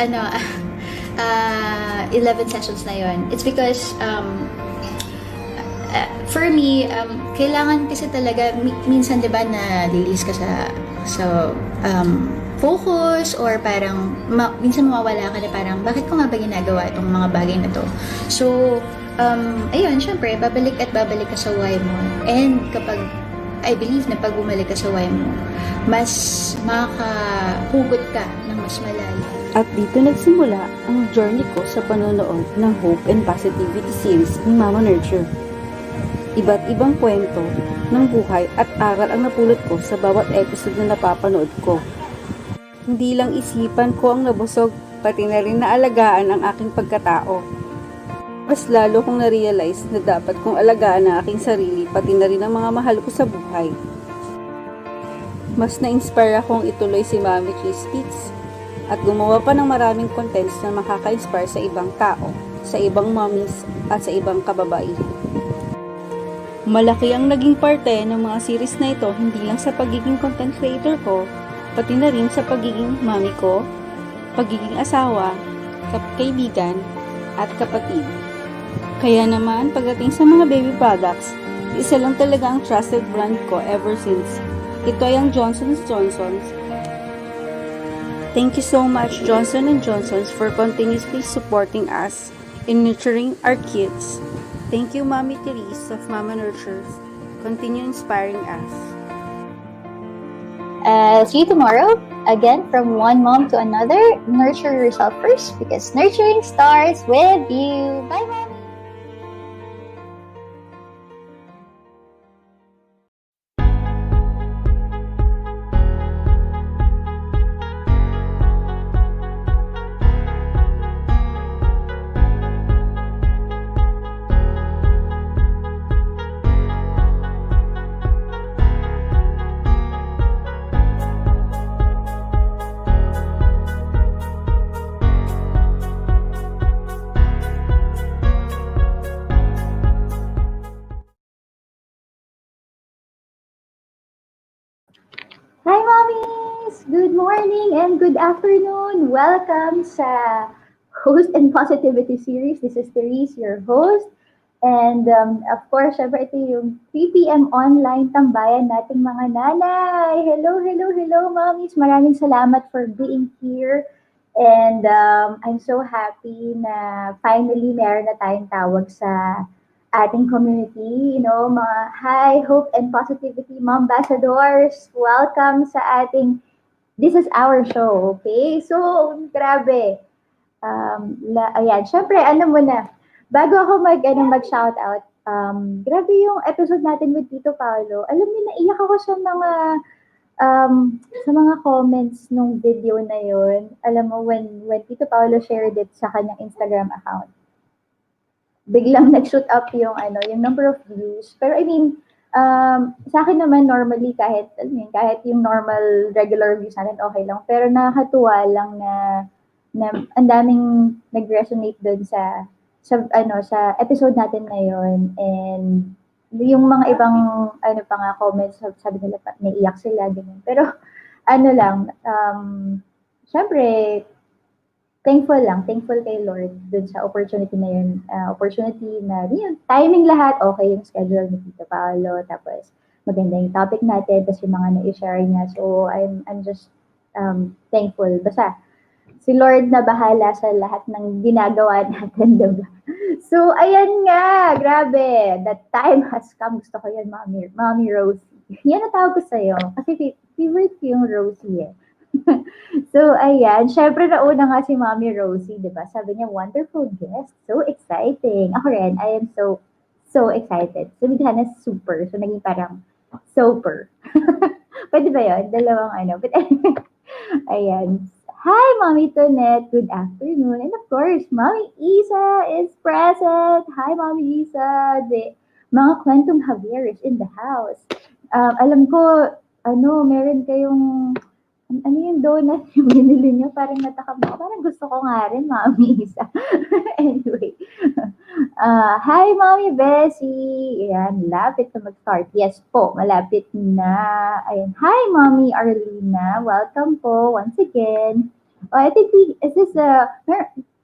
ano, 11 sessions na yon. It's because, for me, kailangan kasi talaga, minsan, di ba, na release ka sa focus, or parang, minsan mawawala ka na parang, bakit ko nga ba ginagawa itong mga bagay na to? So, ayun, syempre, babalik at babalik ka sa why mo. And kapag, I believe na pag bumalik ka sa why mo, mas makahugot ka ng mas malalim. At dito nagsimula ang journey ko sa panonood ng Hope and Positivity series ni Mama Nurture. Iba't ibang kwento ng buhay at aral ang napulot ko sa bawat episode na napapanood ko. Hindi lang isipan ko ang nabusog, pati na rin naalagaan ang aking pagkatao. Mas lalo kong na-realize na dapat kong alagaan ang aking sarili, pati na rin ang mga mahal ko sa buhay. Mas na-inspire akong ituloy si Mommy Layy Speaks at gumawa pa ng maraming contents na makaka-inspire sa ibang tao, sa ibang mommies at sa ibang kababaihan. Malaki ang naging parte ng mga series na ito, hindi lang sa pagiging content creator ko, pati na rin sa pagiging mommy ko, pagiging asawa, kaibigan, at kapatid. Kaya naman, pagdating sa mga baby products, isa lang talaga ang trusted brand ko ever since. Ito ay ang Johnson & Johnson's. Thank you so much, Johnson & Johnson's, for continuously supporting us in nurturing our kids. Thank you, Mommy Therese of Mama Nurture. Continue inspiring us. See you tomorrow. Again, from one mom to another, nurture yourself first because nurturing starts with you. Bye, Mommy. Hi, mommies! Good morning and good afternoon. Welcome sa Host and Positivity series. This is Therese, your host. And of course, syempre ito yung 3 p.m. online tambayan nating mga nanay. Hello, hello, hello, mommies. Maraming salamat for being here. And I'm so happy na finally meron na tayong tawag sa ating community, mga hi, hope, and positivity ambassadors. Welcome sa ating, this is our show, okay? So, grabe. Ayan, syempre, alam mo na, bago ako mag-shoutout, grabe yung episode natin with Tito Paolo. Alam niyo, naiyak ako sa mga comments nung video na yun. Alam mo, when Tito Paolo shared it sa kanyang Instagram account, biglang nag-shoot up yung number of views. Pero I mean, sa akin naman normally kahit yung normal regular views natin okay lang. Pero nakakatuwa lang na ang daming nag-resonate doon sa episode natin na yon. And yung mga ibang pa nga comments, sabi nila naiiyak sila ganyan. Pero syempre thankful kay Lord dun sa opportunity na yun. Opportunity na yun, timing lahat, okay yung schedule ni Tito Paolo, tapos maganda yung topic natin, tapos yung mga na-share niya. So, I'm just thankful. Basta, si Lord na bahala sa lahat ng ginagawa natin, diba? So, ayan nga, grabe. That time has come. Gusto ko yan, Mommy Rosie. Yan ang tawag ko sa'yo. Kasi favorite ko yung Rosie eh. So, ayan. Syempre, nauna nga si Mommy Rosie, di ba? Sabi niya, wonderful guest. So exciting. Ako rin, I am so excited. Sabi niya na super. So, naging parang super. Pwede ba yun? Dalawang ano. But anyway, ayan. Hi, Mommy Tonette. Good afternoon. And of course, Mommy Isa is present. Hi, Mommy Isa. Mga kwentong Javier is in the house. Alam ko, meron kayong yung donut yung binili niyo? Parang natakam ako. Parang gusto ko nga rin, Mami Isa. Anyway. Hi, Mami Bessie. Ayan, malapit na mag-start. Yes po, malapit na. Ayan. Hi, Mami Arlina. Welcome po once again. Oh, I think is this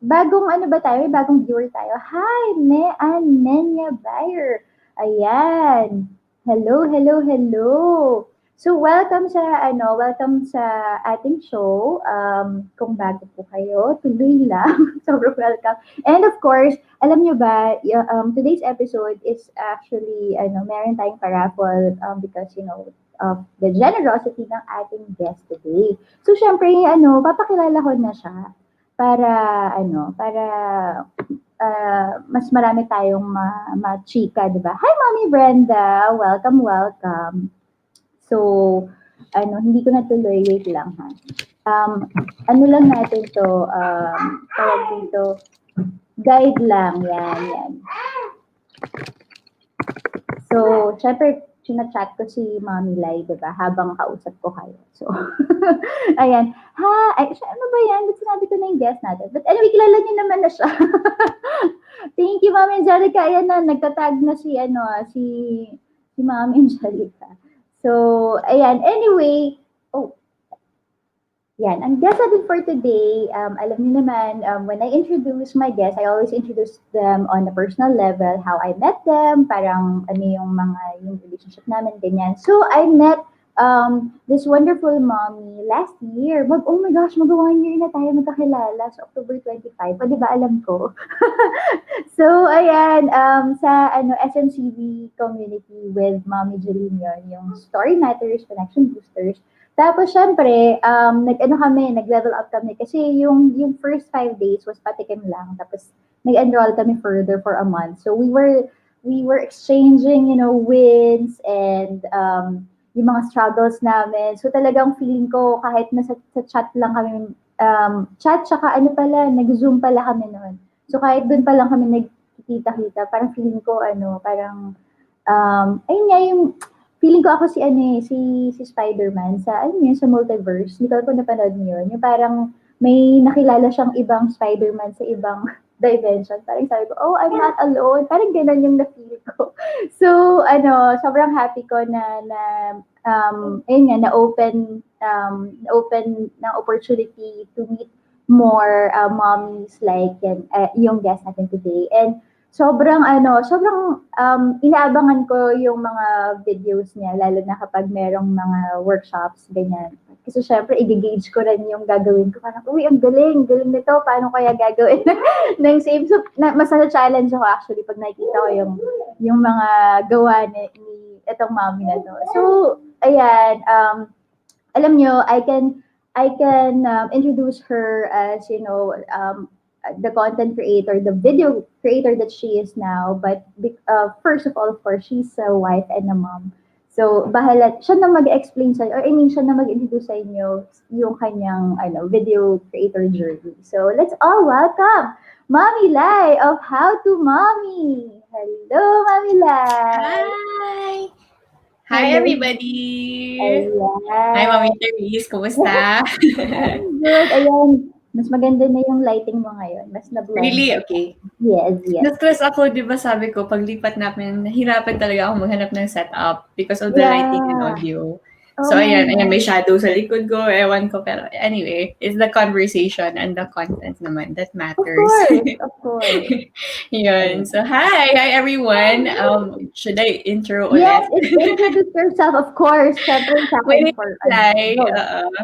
bagong ano ba tayo? May bagong viewer tayo. Hi, Menya Bayer. Ayan. Hello, hello, hello. So, welcome sa ating show. Kung bago po kayo, tuloy lang. Sobrang welcome. And of course, alam nyo ba, today's episode is actually, meron tayong paraffle because, of the generosity ng ating guest today. So, syempre, papakilala ko na siya para, para mas marami tayong ma-chika, di ba? Hi, Mommy Brenda! Welcome, welcome. So, hindi ko natuloy. Wait lang, ha? Ano lang natin to, tawag dito, guide lang. Yan. So, syempre, chinachat ko si Mommy Layy, di ba? Habang kausap ko kayo. So, ayan. Ano ba yan? Ba't sinabi ko na yung guest natin? But anyway, kilala niyo naman na siya. Thank you, Mami Angelica. Ayan na, nagtatag na si Mami Angelica. So, ayan. Anyway, yan. Ang guest natin for today, alam niyo naman, when I introduce my guests, I always introduce them on a personal level, how I met them, parang ano yung relationship namin, ganyan. So, I met this wonderful mommy last year. Oh my gosh, mag-1 year na tayo magkakilala sa October 25. O, di ba alam ko? So, ayan, sa SMCB community with Mommy Jeline yun, yung Story Matters, Connection Boosters. Tapos, syempre, nag-level up kami kasi yung first 5 days was patikim lang. Tapos, nag-enroll kami further for a month. So, we were exchanging, wins and yung mga struggles namin. So, talagang feeling ko kahit sa chat lang kami, chat, tsaka nag-zoom pala kami noon. So, kahit dun pa lang kami nagkikita-kita, parang feeling ko, parang, ayun nga yung, feeling ko ako si Spider-Man sa multiverse. Hindi ko napanood niyo yun. Yung parang may nakilala siyang ibang Spider-Man sa ibang dimension. Parang sabi ko, oh, I'm not alone. Parang ganun yung na-feel ko. So, sobrang happy ko ayun nga, na-open ng opportunity to meet more mommies like yung guest natin today. And sobrang inaabangan ko yung mga videos niya, lalo na kapag merong mga workshops, ganyan. Kasi syempre, i-gauge ko rin yung gagawin ko. Parang, uy, ang galing nito. Paano kaya gagawin ng same? So, mas na-challenge ako actually pag nakikita ko yung mga gawa ni itong mommy na to. So, ayan, alam nyo, I can introduce her as, the content creator, the video creator that she is now. But first of all, of course, she's a wife and a mom. So, siya na mag-explain sa or I mean, siya na mag-introduce sa inyo yung kanyang video creator journey. So, let's all welcome Mommy Layy of How to Mommy. Hello, Mommy Layy. Hi! Hi, Hello. everybody! Ayan. Hi, Mommy Therese. Kumusta? I'm good. Ayan. Mas maganda na yung lighting mo ngayon. Mas na-blend. Really? Okay. Yes. Na-stress ako, di ba sabi ko, paglipat namin, nahirapan talaga ako maghanap ng setup because of the lighting and audio. So, ayan, may shadow sa likod ko, ewan ko, pero anyway, it's the conversation and the content naman that matters. Of course. Yun. So, hi everyone. Should I intro ulit? Yes, introduce yourself, of course. Syempre, My name is Layy.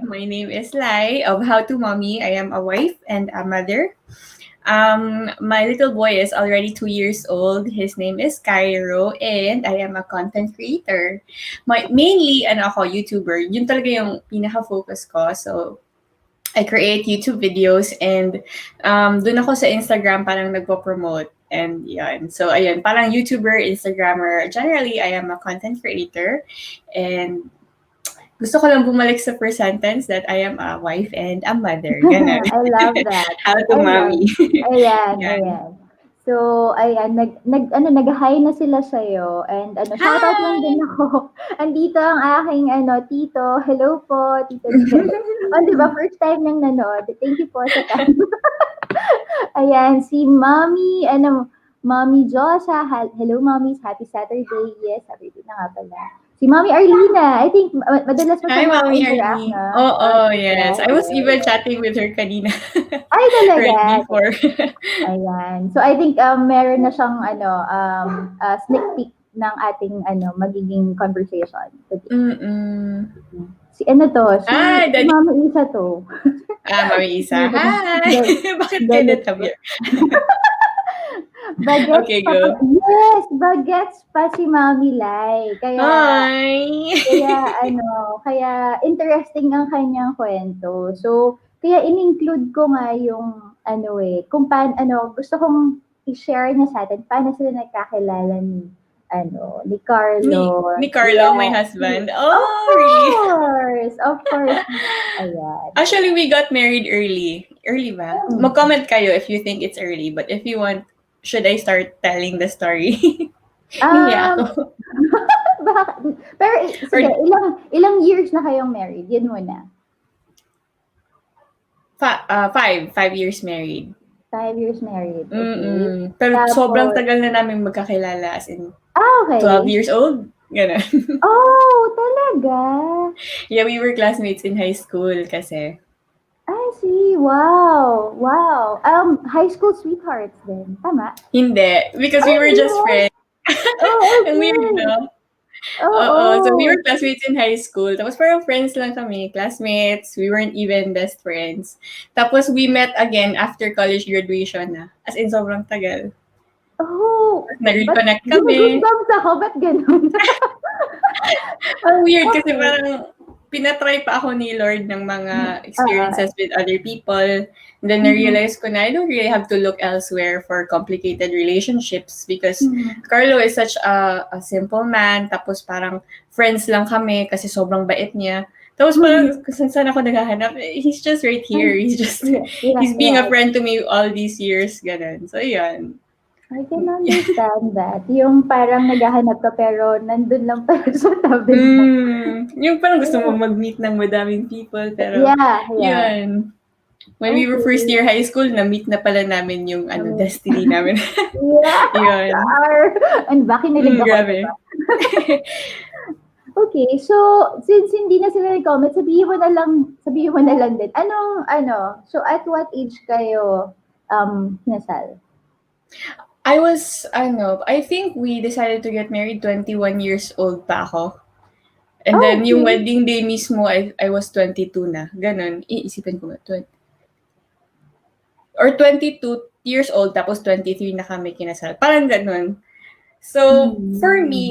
My name is Layy of How to Mommy. I am a wife and a mother. My little boy is already 2 years old. His name is Cairo, and I am a content creator. Mainly, ako, YouTuber. Yun talaga yung pinaka-focus ko. So, I create YouTube videos and dun ako sa Instagram parang nagpo-promote. And yan. So, ayun, parang YouTuber, Instagrammer. Generally, I am a content creator. And gusto ko lang bumalik sa first sentence that I am a wife and a mother. Ganun. I love that. How to mommy. Ayan. So, ayan, nag-hi na sila sa'yo. And shoutout lang din ako. Andito ang aking tito. Hello po, Tito Jeff. Di ba, first time nang nanood. Thank you po sa time. Ayan, si Mommy Josa. Hello, mommies. Happy Saturday. Yes, Saturday na nga pala. Si Mommy Arlina, I think madalas mo Hi, siyang Mommy interact Arlie. na. Oh, Oo, yes. I was yes. even chatting with her kanina. Ay, Right talaga. before. Ayan. So I think meron na siyang sneak peek ng ating magiging conversation today. Mm. Si ano to, Hi, si Daddy. Mama Isa to. Mami Isa. Hi! Gal- Bakit kayo Galit ko. natabi? Bagets Okay, pa go. yes, bagets pa si Mami Lai. Hi! Kaya kaya interesting ang kanyang kwento. So, kaya in-include ko nga yung kung gusto kong i-share niya sa atin paano sila nagkakilala ni Carlo. Ni Carlo, my Yeah. husband. Oh, really? Of course. Ayan. Actually, we got married early. Early ba? Mm. Mag-comment kayo if you think it's early. But if you want, should I start telling the story? Nahiya Um, ako. pero Or sige, ilang years na kayong married? Yun muna. 5 years married. 5 years married, okay. Pero sobrang Tapos, tagal na namin magkakilala, as in 12 okay. years old. Ganun. Oh, talaga? Yeah, we were classmates in high school kasi. I see. Wow. Wow. High school sweethearts din. Tama? Hindi, because Ay, we were hindi just mo? friends. Oh, Ang weird, okay. no? Oo, so we Oo. were classmates in high school. Tapos parang friends lang kami, classmates. We weren't even best friends. Tapos we met again after college graduation na. As in, sobrang tagal. Oh, ba't Nag-reconnect kami. ginugoosebumps ako? Ba't ganun? Ang weird kasi Okay. parang pinatry pa ako ni Lord ng mga Oo. experiences with other people. And then Mhm. na-realize ko na I don't really have to look elsewhere for complicated relationships because Mhm. Carlo is such a simple man. Tapos parang friends lang kami kasi sobrang bait niya. Tapos Mhm. parang kung saan ako naghahanap, he's just right here. Ay, He's just, yeah, yeah, he's being a yeah. friend to me all these years. Ganun. So, yun. I can understand that. Yung parang naghahanap ka pero nandun lang pala sa tabi mo. Yung parang gusto mo mag-meet ng madaming people, pero Yeah, yeah. yun. When we were first Okay. year high school, na-meet na pala namin yung destiny namin. Yeah, Yun. char! And ba, kinilig ako, diba? Grabe. Okay, so, since hindi na sila nag-comment, sabihin mo na lang din. So at what age kayo, kinasal? I think we decided to get married 21 years old pa ako. And Oh, then, yung okay. wedding day mismo, I was 22 na. Ganon. Iisipin ko ba? 22 years old, tapos 23 na kami kinasal. Parang ganon. So, for Mm. me,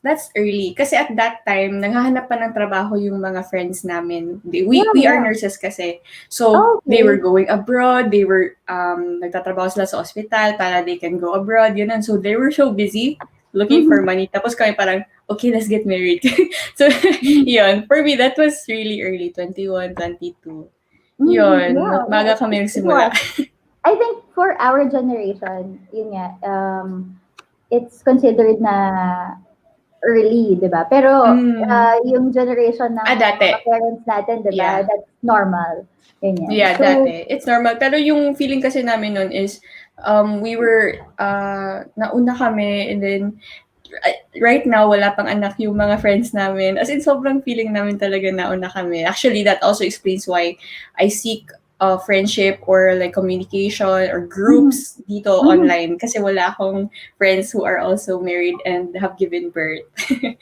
that's early. Kasi at that time, naghahanap pa ng trabaho yung mga friends namin. We are Yeah. nurses kasi. So, they were Okay. going abroad. They were, nagtatrabaho sila sa ospital para they can go abroad. Yun. So, they were so busy looking for Mhm. money. Tapos kami parang, okay, let's get married. So, Mhm. yun. For me, that was really early. 21, 22. Mhm. Yun. Yeah, yeah, Maga kami it nagsimula. was. I think for our generation, yun nga, it's considered na early, 'di ba? Pero yung generation ng Dati. mga parents natin, 'di ba? Yeah. That's normal. Ganyan. Yeah, So, dati. It's normal. Pero yung feeling kasi namin nun is, we were, nauna kami, and then, right now, wala pang anak yung mga friends namin. As in, sobrang feeling namin talaga nauna kami. Actually, that also explains why I seek friendship or like communication or mhm, groups dito mhm. online kasi wala akong friends who are also married and have given birth. Yeah,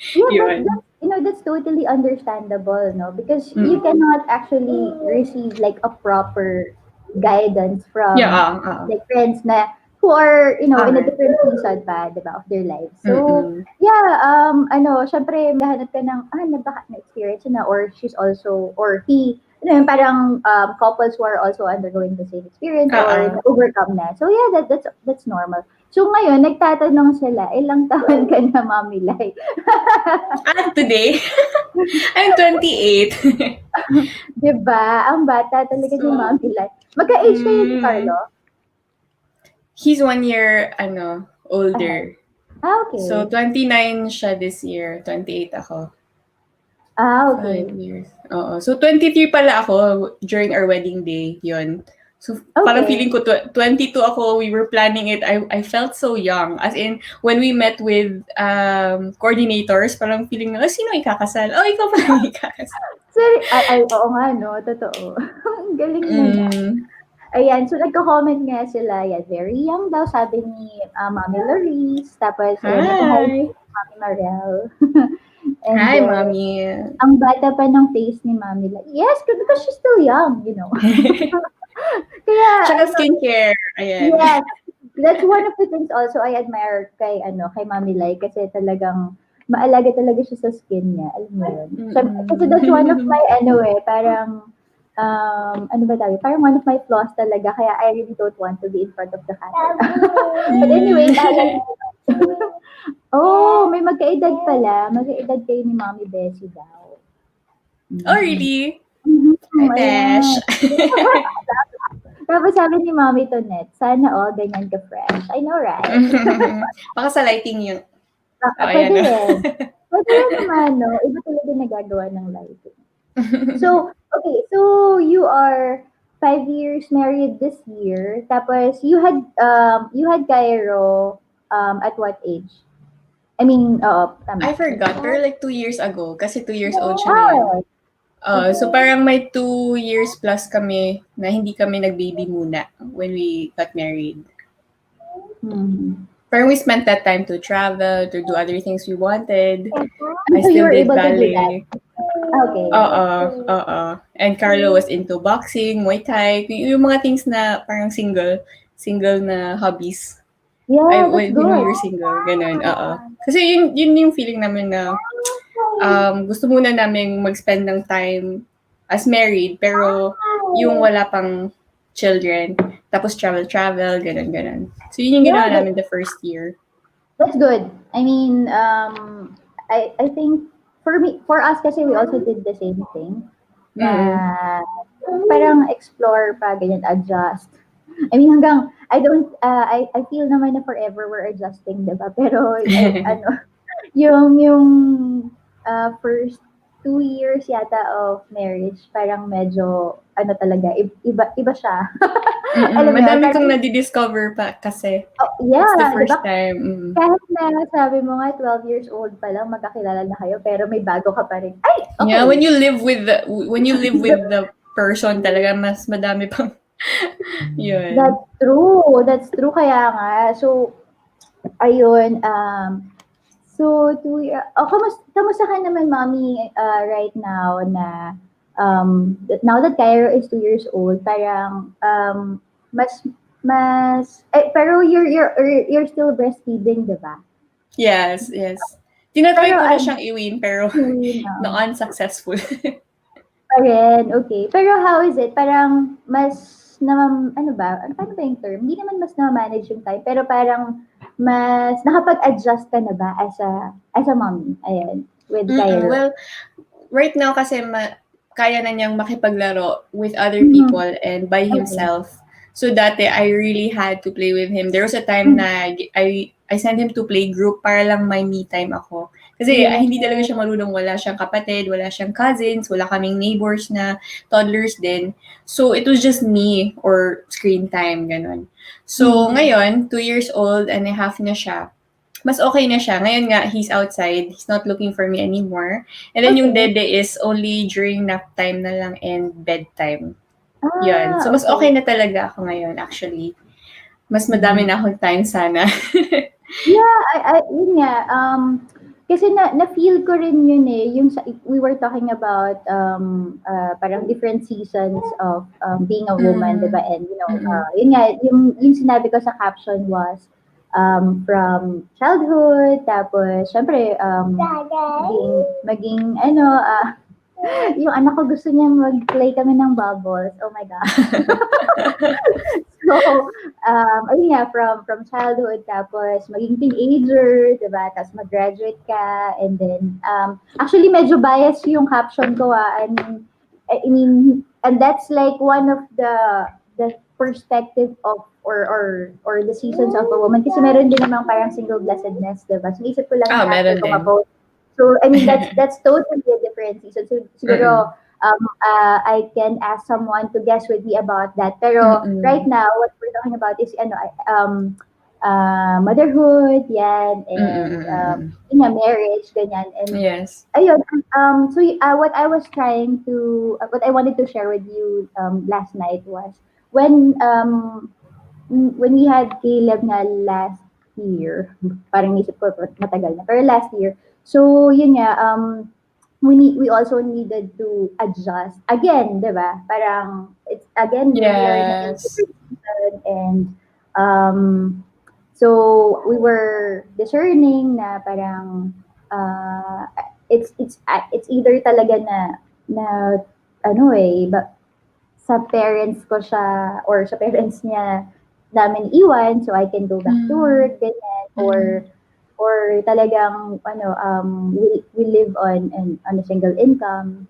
but Yun. that's totally understandable, no? Because you Mm. cannot actually receive like a proper guidance Yeah, from like friends na who are, in a different season pa, 'di ba, of their lives. So, Mm-mm. yeah, syempre maghahanap ka ng baka na-experience na or she's also or he, yung parang couples who are also undergoing the same experience or Ah. na-overcome na. So, yeah, that's normal. So, ngayon nagtatanong sila, ilang taon ka na, Mommy Lai? Today, I'm 28. 'Di ba? Ang bata talaga ni So, Mommy Lai. Magka-age kayo ni Carlo? he's 1 year, Ahead. older. So, Okay. 29 siya this year. 28 ako. Okay. 5 years. Oo. So, 23 pala ako during our wedding day. Yun. So, parang Okay. feeling ko 22 ako, we were planning it. I felt so young. As in, when we met with coordinators, parang feeling na, sino ikakasal? Oh, ikaw pa yung ikakasal. Oo nga, no? Totoo. Ang galing mo na. Mm. Ayan, so nagko-comment nga sila, yan, very young daw, sabi ni Mommy Laurice. Tapos, ayan, hi, Hi. Mommy Marel. And Hi, then, mommy. ang bata pa ng face ni Mommy. Yes, because she's still young, Kaya, Tsaka skincare. Ayan. yes, that's one of the things also I admire kay Mommy Layy kasi talagang maalaga talaga siya sa skin niya, alam mo yun. Kasi that's one of my, parang, ano ba tawag? Parang one of my flaws talaga, kaya I really don't want to be in front of the camera. But anyway, oh, may magkaedad pala. Magkaedad kayo ni Mommy Bessie daw. Oh, really? Mhm, Hi, ayan. Besh. Tapos sabi ni Mommy Tonette, sana all ganyan ka-fresh. I know, right? Baka sa lighting yun. Oh, Pwede ayan. rin. Pwede rin naman, no? Iba talaga nagagawa ng lighting. So, okay, so you are 5 years married this year. Tapos you had Cairo at what age? I mean, I tama. forgot. Pero like 2 years ago. Kasi 2 years old siya ngayon. Ah, So parang may 2 years plus kami na hindi kami nag-baby muna when we got married. mhm. Parang we spent that time to travel, to do other things we wanted. I So you still were did able to do that. ballet. Okay. Oo. And Carlo was into boxing, Muay Thai, yung mga things na parang single na hobbies. Yeah, that's When we good. were single, ganun, oo. Kasi yun yung feeling namin na gusto muna namin mag-spend ng time as married, pero yung wala pang children, tapos travel, ganun. So yun yung Yeah, ginawa namin the first year. that's good. I mean, I think for us kasi we also did the same thing. Mm. Na parang explore pa, ganyan, adjust. I mean, I feel naman na forever we're adjusting, diba? Pero, yung first 2 years yata of marriage, parang medyo, talaga, iba siya. Alam mo yun, Madami kong parang, nadidiscover pa kasi it's the yeah, first diba? time. Kahit na sabi mo nga 12 years old pa lang magkakilala na kayo pero may bago ka pa rin. Ay, Yeah, okay. when you live with the person talaga mas madami pang yun. That's true kaya nga. So ayun so kamusta ka naman mommy right now na now that Cairo is 2 years old, parang mas pero you're still breastfeeding, 'di ba? Yes. Tinatry Pero ko na siyang iwin pero yun, no unsuccessful. pa rin, okay. Pero how is it? Parang mas ano ba? Paano ba yung term? Hindi naman mas na-manage yung time, pero parang mas nakapag-adjust ka na ba as a mommy? Ayan, with Cairo. Well, right now kasi kaya na niyang makipaglaro with other Mhm. people and by Okay. himself. So dati I really had to play with him. There was a time na I sent him to play group para lang may me time ako. Kasi Yeah. hindi talaga siya marunong, wala siyang kapatid, wala siyang cousins, wala kaming neighbors na toddlers din. So it was just me or screen time, ganun. So ngayon, 2 years old and a half na siya, mas okay na siya. Ngayon nga, he's outside. He's not looking for me anymore. And then yung Okay. dede is only during nap time na lang and bedtime. Yun. So, mas Okay. okay na talaga ako ngayon, actually. Mas madami na akong time sana. Yeah, yun nga, kasi na-feel ko rin yun eh, we were talking about parang different seasons of being a woman, di ba? And yun nga, yung sinabi ko sa caption was from childhood, tapos syempre maging yung anak ko gusto niya mag-play kami ng bubbles. Oh my God. So, ayun nga, from childhood, tapos maging teenager, diba? Tapos mag-graduate ka, and then, actually, medyo biased yung caption ko, I mean, and that's like one of the perspective of, or the seasons of a woman, kasi meron din naman parang single blessedness, diba? So, naisip ko lang na after Meron ko din. ma-post. So, I mean, that's totally a different season. So, siguro, I can ask someone to guess with me about that. Pero right Mm. now, what we're talking about is motherhood, yan, and Mm. in a marriage, ganyan. And Yes. ayun, what I was trying to, what I wanted to share with you last night was when when we had Caleb na last year, parang isip ko matagal na, pero last year. So yun nga, we also needed to adjust again, 'di ba? Parang it's again we are in a Yes. different season, and um so we were discerning na parang uh, it's either talaga na ano sa parents ko siya or sa parents niya namin iwan so I can go back to Mm. work, ganyan, Mm. or talagang we live on a single income,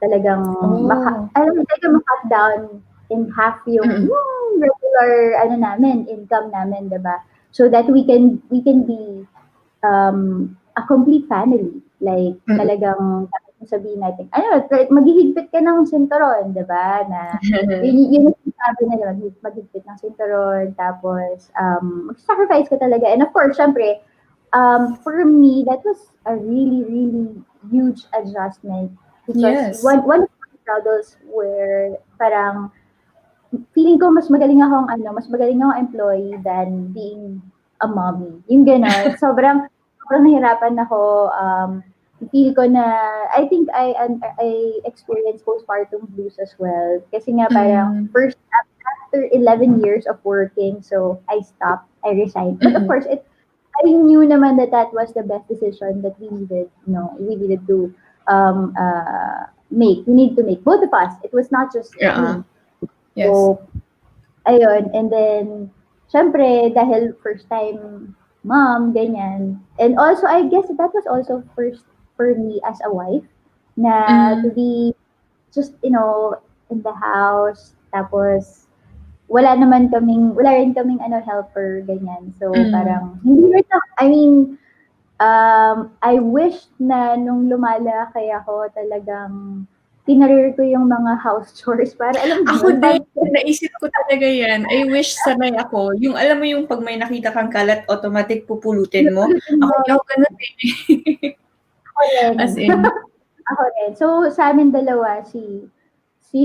talagang Oh. alam mo talagang ma-cut down in half Mm. yung regular namin, income namin, 'di ba? So that we can be a complete family. Like, Mm. talagang dapat mong sabihin natin, ano, maghihigpit ka ng sinturon, di ba? Na, yun yung sinasabi nila, maghigpit ng sinturon, tapos, mag-sacrifice ka talaga. And of course, syempre, for me, that was a really, really huge adjustment because Yes. one of my struggles were parang feeling ko mas magaling akong employee than being a mommy. Yung gano'n. Sobrang nahirapan ako. Feel ko na, I think I experienced postpartum blues as well. Kasi nga parang Mm. first, after 11 years of working, so I stopped, I resigned. But of Mm. course, I knew naman that that was the best decision that we needed to make. We need to make, both of us. It was not just Uh-uh. me. Yes. So, ayun, and then, syempre, dahil first time mom, ganyan. And also, I guess that was also first for me as a wife, na to Mm. be just, in the house, tapos, wala rin kaming helper, ganyan. So, Mm. parang, hindi rin I mean, I wish na nung lumalaki ako talagang tinarir ko yung mga house chores para alam mo Ako yun, din, para naisip ko talaga 'yan. I wish sanay ako, yung alam mo yung 'pag may nakita kang kalat automatic pupulutin mo? pupulutin Ako mo. hindi ako gano'n, eh. Ako rin. As in, Ako rin. So, sa'min dalawa, si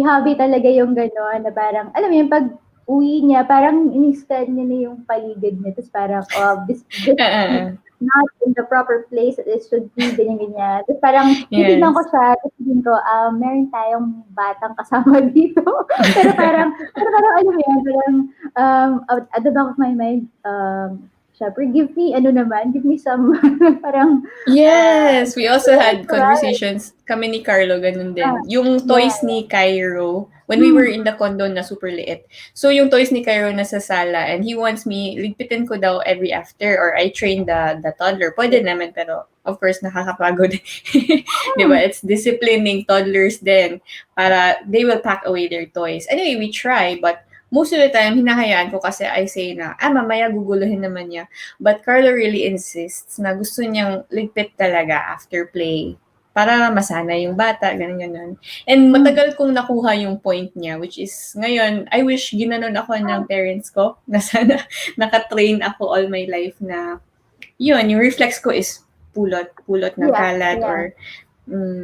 hubby talaga yung gano'n na parang, alam mo yun, 'pag uwi niya, parang ini-scan niya na yung paligid niya. Tapos parang, oh, this is oo. not in the proper place that it should be, ganyan, ganyan. Tapos parang titignan ko Yes. siya, tapos sabihin ko, meron tayong batang kasama dito. pero parang alam mo yan, parang, at the back of my mind, syempre, give me some, parang, Yes, we also had right. conversations, kami ni Carlo gano'n Ah, din. Yung yeah, toys ni Cairo, when we were hmm, in the condo na super liit. So yung toys ni Cairo nasa sala and he wants me ligpitin ko daw every after or I train the toddler. Puwede yeah. naman pero of course nakakapagod. 'Di ba? Hmm, It's disciplining toddlers din para they will pack away their toys. Anyway, we try but most of the time hinahayaan ko kasi I say na, mamaya guguluhin naman niya. But Carlo really insists na gusto niyang ligpit talaga after play para masanay yung bata, ganun, ganun. And hmm. matagal kong nakuha yung point niya, which is ngayon, I wish ginanon ako ng parents ko na sana nakatrain ako all my life na yun, yung reflex ko is pulot ng Yeah, kalat yeah. or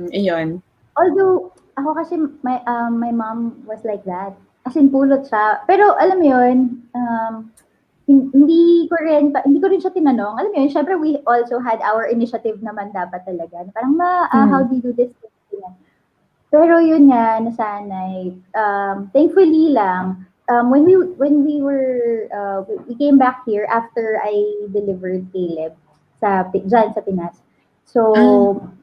yun. Although, ako kasi my mom was like that. As in pulot siya. Pero alam mo yun, hindi ko rin siya tinanong. Alam mo yun, syempre we also had our initiative naman dapat talaga. Parang, how Mm. do you do this? Ganyan. Pero yun nga, nasanay. Thankfully lang, we came back here after I delivered Caleb dyan sa Pinas. Mm. So,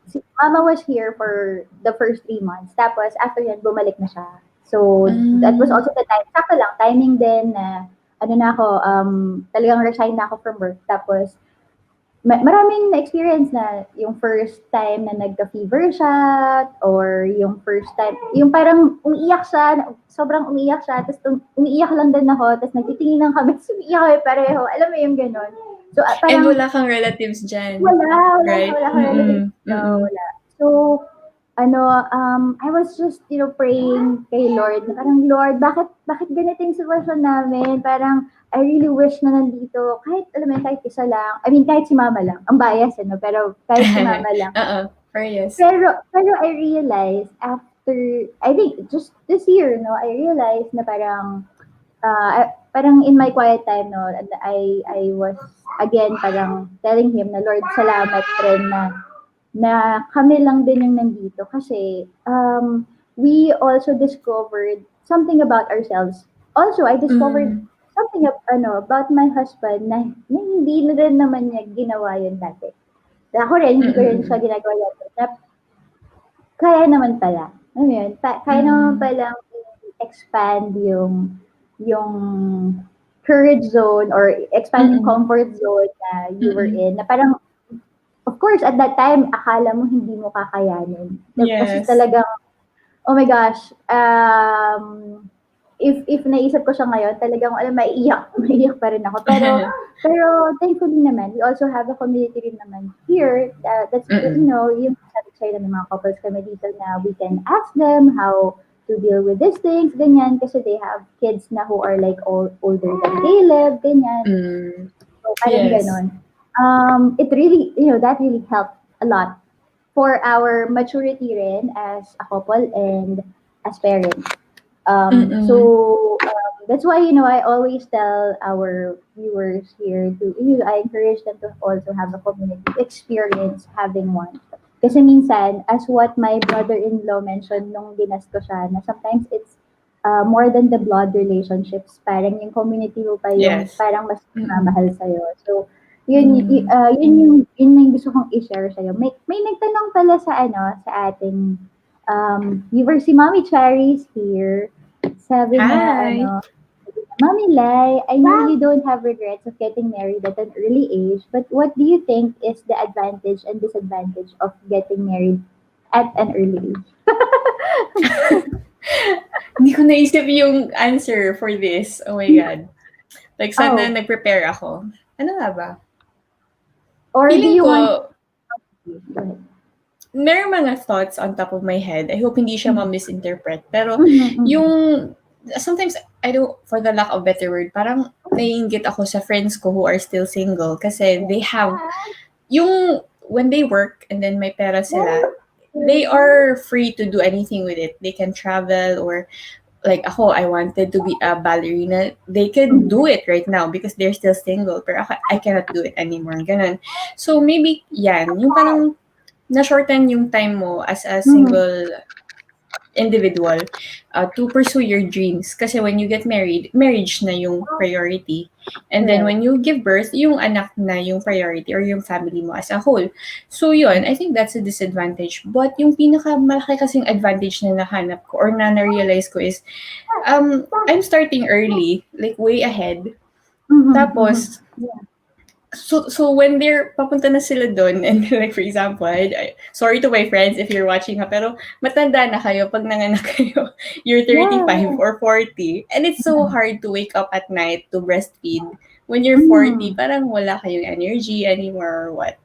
si Mama was here for the first 3 months. Tapos, after yan, bumalik na siya. So, that was Mm. also the time. Sakto lang, timing din na, talagang resign na ako from work. Tapos, maraming na-experience na yung first time na nagka-fever siya or yung first time, yung parang umiiyak siya, sobrang umiiyak siya, tapos umiiyak lang din ako, tapos nagtitingin lang kami, tapos umiiyak kami pareho. Alam mo yung gano'n. So, And parang wala kang relatives dyan, wala, wala, right? wala akong relatives. Mm. No, Mm. wala. So, I was just, praying kay Lord na parang, Lord, bakit ganito yung sitwasyon namin? Parang, I really wish na nandito, kahit, alam mo yun, kahit isa lang. I mean, kahit si mama lang. Ang bias, pero kahit si mama lang. For yes. Pero I realized after, I think, just this year, no, I realized na parang in my quiet time, no, and I was, again, parang telling him na, Lord, salamat rin na kami lang din yung nandito kasi we also discovered something about ourselves. Also, I discovered Mm. something about my husband na hindi na rin naman niya ginawa yun dati. Ako rin, hindi ko rin siya Mm. ginagawa dati. Na kaya naman pala. Ano yun? Kaya naman Mm. palang i-expand yung courage zone or expand yung Mm. comfort zone na you were Mm. in. Na parang, of course, at that time, akala mo hindi mo kakayanin. Kasi Yes. talagang, oh my gosh, if naisip ko siya ngayon, talagang alam maiiyak, maiiyak pa rin ako. Pero thankfully naman, we also have a community rin naman here that's Mm. yung sabi ko sa'yo ng mga couples kami dito na we can ask them how to deal with these things, ganyan, kasi they have kids na who are like older than they live, ganyan. Mm. So, parang Yes. ganon. It really, that really helped a lot for our maturity rin as a couple and as parents. Mm. That's why, I always tell our viewers here I encourage them to also have a community experience having one. Kasi minsan, as what my brother-in-law mentioned nung dinas ko siya, na sometimes it's more than the blood relationships. Parang yung community mo pa yung Yes. parang mas Mm. mamahal sa'yo. So, Mm. yun yung gusto kong i-share sa'yo. May nagtanong pala sa ating viewer, si Mommy Cherry's here. Sabi niya, Hi. Mommy Lai, I know you don't have regrets of getting married at an early age, but what do you think is the advantage and disadvantage of getting married at an early age? Hindi ko naisip yung answer for this. Oh my God. Like, sana Oh, nag-prepare ako. Ano nga ba? or do Feeling you ko, want? Go ahead. merong mga thoughts on top of my head. I hope hindi siya Mhm, ma-misinterpret. Pero, mhm, yung, mhm. sometimes, I don't, for the lack of better word, parang naiingit ako sa friends ko who are still single kasi they have, yung, when they work and then may pera sila, they are free to do anything with it. They can travel or like ako, I wanted to be a ballerina. They can do it right now because they're still single. Pero ako, I cannot do it anymore. Ganun. So maybe yan, yung parang na-shorten yung time mo as a Mhm. single individual to pursue your dreams. Kasi when you get married, marriage na yung priority. And then Correct. when you give birth, yung anak na yung priority or yung family mo as a whole. So yun, I think that's a disadvantage. But yung pinakamalaki kasing advantage na nahanap ko or na-realize ko is, I'm starting early, like way ahead. Mhm, mhm. Tapos, so when they're papunta na sila doon and like for example, sorry to my friends if you're watching ha, pero matanda na kayo pag nanganak kayo. You're 35 Yeah. or 40 and it's so hard to wake up at night to breastfeed. When you're 40, Mhm. parang wala kayong energy anymore or what.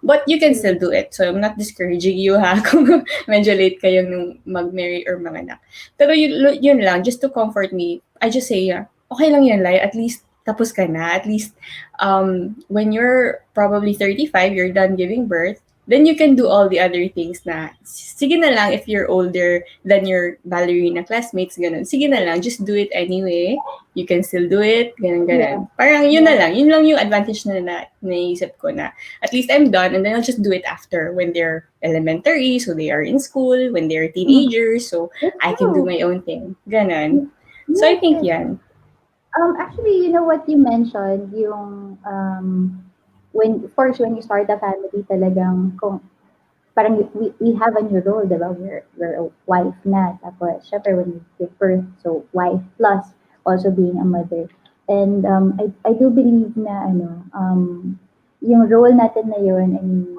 But you can still True. do it. So I'm not discouraging you ha kung medyo late kayong nung mag-marry or manganak. Pero yun lang, just to comfort me, I just say, okay lang yan, Lai. At least tapos ka na. At least when you're probably 35, you're done giving birth, then you can do all the other things na, sige na lang if you're older than your ballerina classmates, ganun. Sige na lang, just do it anyway. You can still do it, ganun, Yeah. ganun. Parang yun na Yeah. lang. Yun lang yung advantage na naisip ko na at least I'm done and then I'll just do it after when they're elementary, so they are in school, when they're Mhm. teenagers, so That's I can do true. my own thing. Ganon. So I Yes, think yes. yan. Actually, you know what you mentioned, when, of course, when you start a family, talagang, parang we have a new role, di ba? We're a wife na. Tapos, syempre, when you give birth, so wife plus also being a mother. And I do believe na, yung role natin na yun, and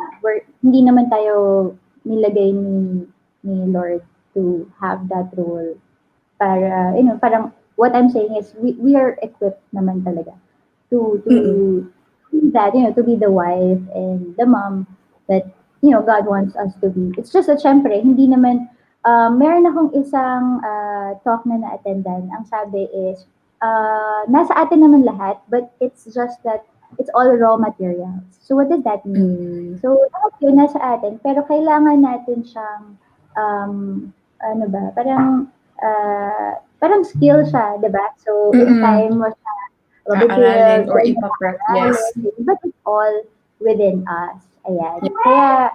hindi naman tayo nilagay ni Lord to have that role para, parang what I'm saying is we are equipped naman talaga to Mm-mm. be that, to be the wife and the mom that God wants us to be. It's just that syempre, hindi naman, meron akong isang talk na na-attendan. Ang sabi is, nasa atin naman lahat, but it's just that it's all raw materials. So what does that mean? Mm. So lahat yun nasa atin, pero kailangan natin siyang, um, ano ba, parang skill siya, di ba? So in Mm. time mo siya Aaralin mabibuild, or then yes. aralin, but it's all within us. Ayan. Yeah.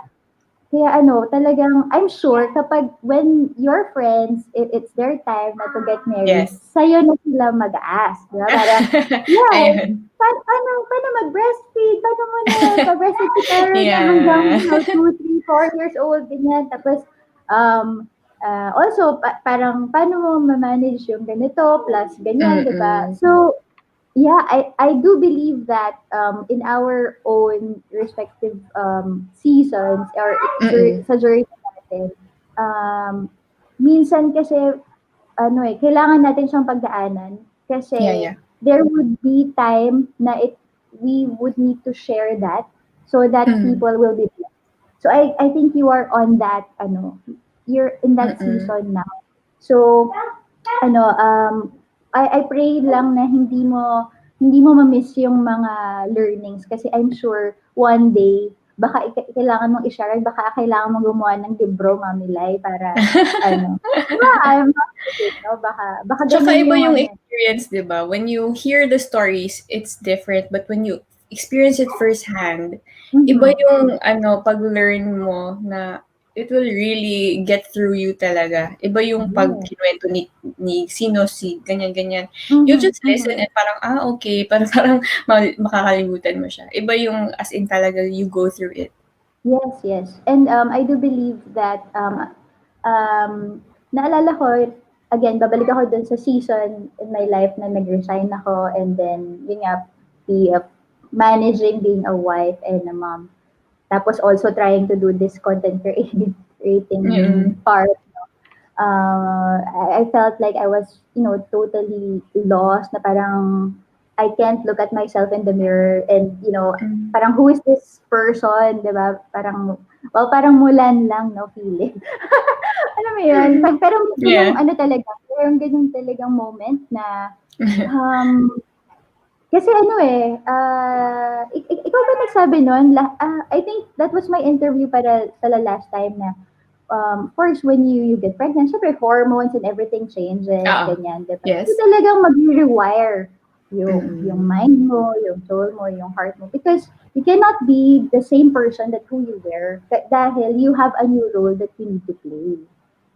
Kaya talagang I'm sure kapag when your friends, it's their time na to get married, Yes. sa'yo na sila mag-ask, di ba? Parang, yeah, Ayan. paano mag-breastfeed? Paano mo na pa-breastfeed si Carol na hanggang, Yeah. 2, 3, 4 years old, ganyan. Tapos, also, parang, paano mo ma-manage yung ganito, plus ganyan, di ba? Mm. So, yeah, I do believe that in our own respective seasons or Mm. sa journey natin, um, minsan kasi kailangan natin siyang pagdaanan Yeah, kasi yeah. there would be time na we would need to share that so that Mm. people will be blessed. So I think you are on that you're in that Mm. season now. So ano, I pray lang na hindi mo ma-miss yung mga learnings kasi I'm sure one day baka kailangan mong i-share, baka kailangan mong gumawa ng libro, Mommy Layy, para ano, I'm not kidding, no? Baka Tsaka ganun iba yung yung ano. experience, 'di ba? When you hear the stories, it's different. But when you experience it firsthand, iba Mhm. yung pag-learn mo na it will really get through you talaga. Iba yung pag Yes. kinuwento ni sino si ganyan-ganyan. You Mhm, just listen mhm. and parang, okay. Parang makakalimutan mo siya. Iba yung as in talaga you go through it. Yes, yes. And I do believe that naalala ko, again, babalik ako dun sa season in my life na nag-resign ako and then, yun nga, be managing being a wife and a mom. Tapos also trying to do this content creating Mm. part. I felt like I was, totally lost na parang I can't look at myself in the mirror and, Mm. parang who is this person, di ba? Parang mulan lang, no, feeling. Alam mo yun? Pero may ganung Yeah. merong ganung talagang moment na, um, kasi ikaw ba nagsabi nun? I think that was my interview para sa last time na, first when you get pregnant, syempre hormones and everything changes, Oo. ganyan, di ba? So Yes. talagang mag-rewire yung Mm. mind mo, yung soul mo, yung heart mo. Because you cannot be the same person that who you were dahil you have a new role that you need to play.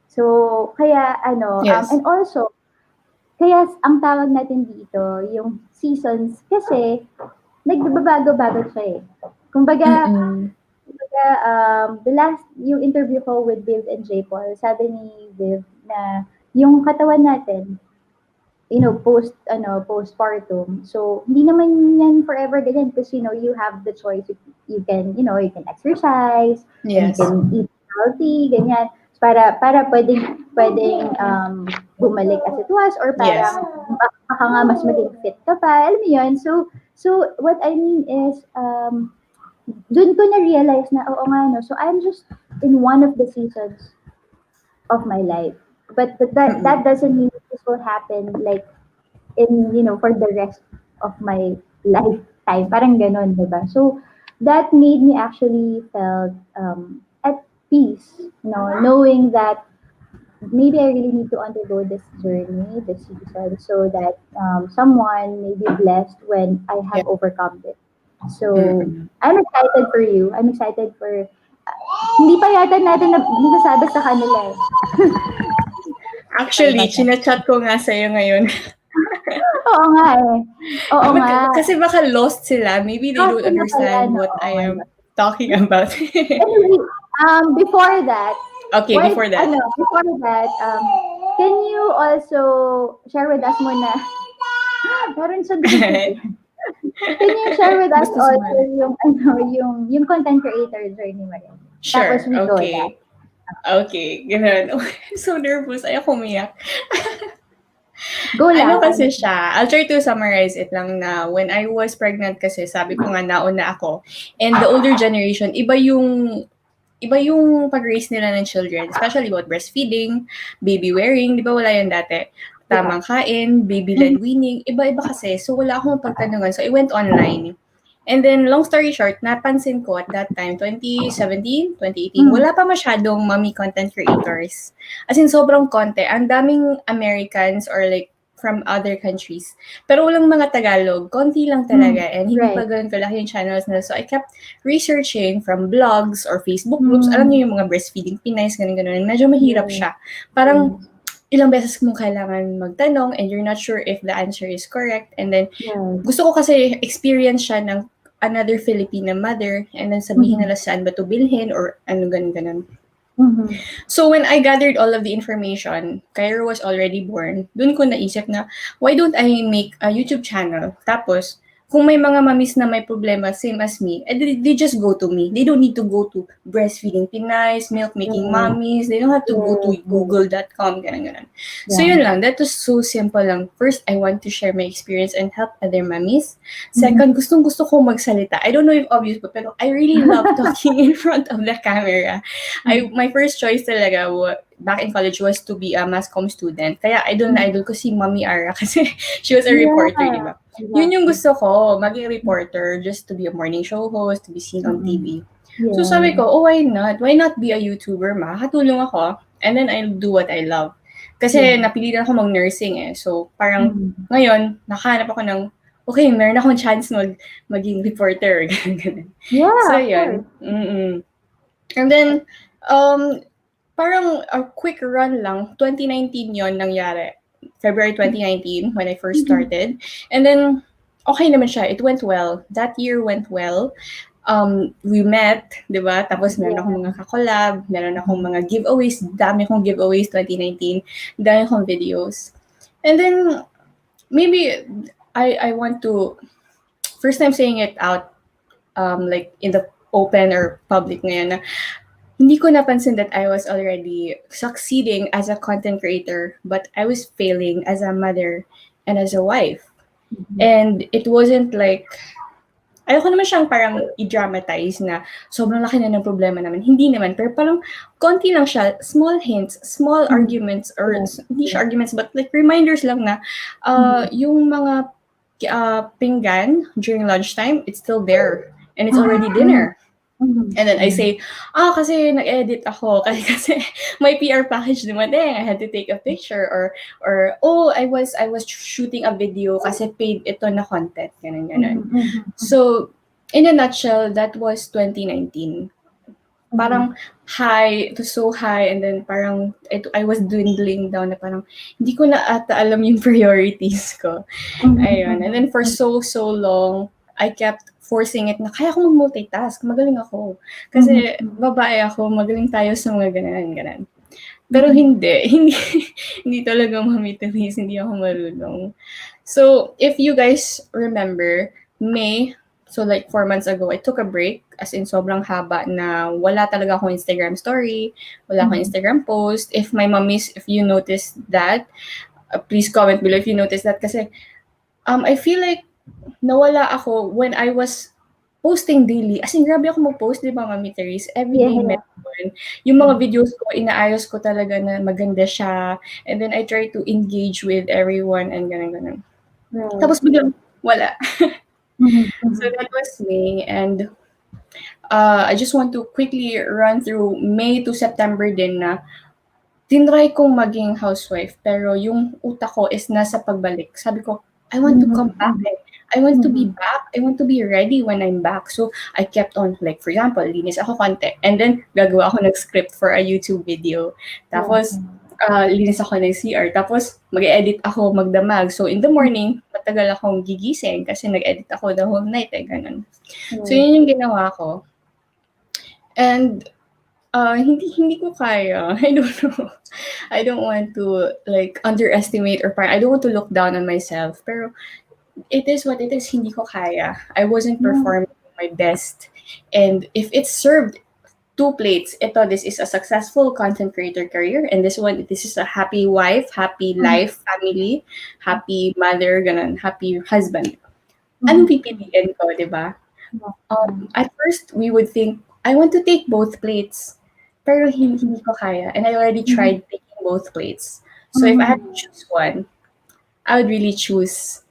So, kaya Yes. and also, kaya ang tawag natin dito, yung seasons, kasi nagbabago-bago siya eh. Kumbaga, Mm. yung interview ko with Viv and J. Paul, sabi ni Viv na yung katawan natin, postpartum. So, hindi naman yan forever ganyan because, you have the choice. You can exercise, and you Yes. can eat healthy, ganyan. Para pwedeng bumalik as it was or Yes. parang baka nga mas maging fit ka pa. Alam mo yun? So what I mean is, dun ko na-realize na, oo nga, no? So, I'm just in one of the seasons of my life. But that Mm. doesn't mean this will happen like for the rest of my lifetime. Parang ganon, diba? So, that made me actually felt at peace, knowing that maybe I really need to undergo this journey, this season, so that someone may be blessed when I Yeah. have overcome it. So, Mm. I'm excited for you. I'm excited for, hindi pa yata natin nasasabi sa kanila eh. Sorry Actually, about that. chinachat ko nga sa'yo ngayon. Oo nga eh. Oo nga. Kasi baka lost sila. Maybe they don't Kasi na pala, understand no? what Oh I my am God. talking about. Anyway, before that, Okay, before that. can you also share with us muna, meron siyang binibigay. Can you share with us Gusto also sumali. yung content creator journey mo rin? Tapos Sure, we go that. okay. Okay, ganun. I'm so nervous. Ayoko umiyak. Go Ano lang. kasi siya, I'll try to summarize it lang na when I was pregnant kasi, sabi ko nga nauna ako. And the older generation, iba yung iba yung pag-raise nila ng children, especially about breastfeeding, baby wearing, di ba wala yan dati? Yeah. Tamang kain, baby-led weaning, iba-iba kasi. So, wala akong pagtanungan. So, I went online. And then, long story short, napansin ko at that time, 2017, 2018, Mm. wala pa masyadong mommy content creators. As in, sobrang konti. Ang daming Americans or like from other countries. Pero walang mga Tagalog. Konti lang talaga. Mm. And hindi pa Right. ganun kalaki yung channels nila. So, I kept researching from blogs or Facebook groups. Alam Mm. niyo yung mga breastfeeding Pinays, ganun-ganun. Medyo mahirap Yes. siya. Parang, Yes. ilang beses mo kailangan magtanong and you're not sure if the answer is correct. And then, Yes. gusto ko kasi experience siya ng another Filipina mother and then sabihin Mhm. nila saan ba to bilhin or ano ganun-ganun. Mhm. So when I gathered all of the information, Cairo was already born. Doon ko naisip na, why don't I make a YouTube channel? Tapos, kung may mga mamis na may problema, same as me, they just go to me. They don't need to go to breastfeeding Pinays, milk making Yes. mommies. They don't have to go to Yes. Yes. google.com, ganun. So Yeah. yun lang, that was so simple lang. First, I want to share my experience and help other mommies. Mhm. Second, gusto ko magsalita. I don't know if obvious pa, pero I really love talking in front of the camera. My first choice talaga back in college was to be a mass comm student. Kaya idol na Mhm. idol ko si Mommy Ara kasi she was a reporter, di Yeah. ba? Yun yung Exactly. gusto ko, maging reporter, just to be a morning show host, to be seen on Mm. TV. So sabi ko, Yes. oh, why not? Why not be a YouTuber? Makakatulong ako, and then I'll do what I love. Kasi Yeah. napilitan ako mag-nursing eh. So parang Mhm. ngayon, nakahanap ako ng, okay, meron akong chance maging reporter. Ganun. So Yeah, of yun. course. Mm-mm. And then, um, parang a quick run lang, 2019 yon nangyari. February 2019 when I first Mhm. started. And then, okay naman siya. It went well. That year went well. We met, di ba? Tapos meron akong Yeah. mga kakolab, meron akong mga giveaways, dami kong giveaways 2019, dami akong videos. And then, maybe I want to, first time saying it out, like in the open or public ngayon, na hindi ko napansin that I was already succeeding as a content creator, but I was failing as a mother and as a wife. Mhm. And it wasn't like, ayoko naman siyang parang i-dramatize na sobrang laki na ng problema naman. Hindi naman, pero parang konti lang siya, small hints, small Mhm. arguments, or Yes. hindi siya Yes. arguments, but like reminders lang na Mhm. yung mga pinggan during lunchtime, it's still there. And it's already Mhm. dinner. Mhm. And then I Mhm. say, kasi nag-edit ako. Kasi my PR package dumating. I had to take a picture. Or I was shooting a video kasi paid ito na content. Ganun, ganun. Mhm. Mhm. So, in a nutshell, that was 2019. Mhm. Parang high, it was so high, and then parang I was dwindling down na parang hindi ko na ata alam yung priorities ko. Ayun. And then for Mhm. so long, I kept forcing it na kaya ko mag-multitask, magaling ako. Mhm. Kasi babae ako, magaling tayo sa mga ganun. Pero Mhm. hindi hindi talaga Mami Therese, hindi ako marunong. So, if you guys remember, May, so like 4 months ago, I took a break, as in sobrang haba na wala talaga akong Instagram story, wala akong Mhm. Instagram post. If my mommies, if you noticed that, please comment below if you noticed that kasi I feel like nawala ako when I was posting daily. As in, grabe ako mag-post, di ba, Mami Therese? Yeah. Everyday Yeah. meron. Yung mga Mhm. videos ko, inaayos ko talaga na maganda siya. And then I try to engage with everyone and ganun. Right. Tapos biglang, wala. Mhm. So Mhm. that was me. And I just want to quickly run through May to September din na tinry kong maging housewife, pero yung utak ko is nasa pagbalik. Sabi ko, I want to come back Mhm. eh. I want to be Mhm. back. I want to be ready when I'm back. So, I kept on, like, for example, linis ako konti. And then, gagawa ako ng script for a YouTube video. Yeah. Tapos, linis ako ng CR. Tapos, mag-edit ako magdamag. So, in the morning, matagal akong gigising kasi nag-edit ako the whole night eh, ganun. So, Right. yun yung ginawa ko. And hindi ko kaya. I don't know. I don't want to like underestimate or I don't want to look down on myself. Pero it is what it is. Hindi ko kaya. I wasn't Yeah. performing my best. And if it's served two plates, this is a successful content creator career. And this is a happy wife, happy Mhm. life, family, happy mother, ganun, happy husband. Anong Mhm. pipiliin ko, di ba? Yeah. At first, we would think, I want to take both plates. Pero hindi ko kaya. And I already Mhm. tried taking both plates. So if I had to Mhm. choose one, I would really choose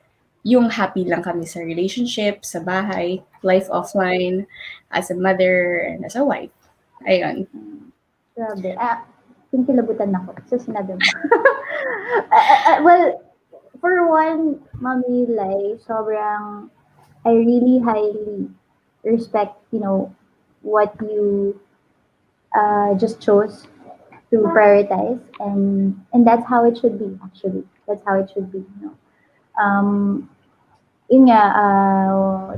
yung happy lang kami sa relationship, sa bahay, life offline, as a mother, and as a wife. Ayun. Grabe. Kinikilabutan ako sa sinabi mo. Well, for one, Mommy Lai, sobrang, I really highly respect, what you just chose to prioritize, and that's how it should be, actually. That's how it should be. Um, Yun nga,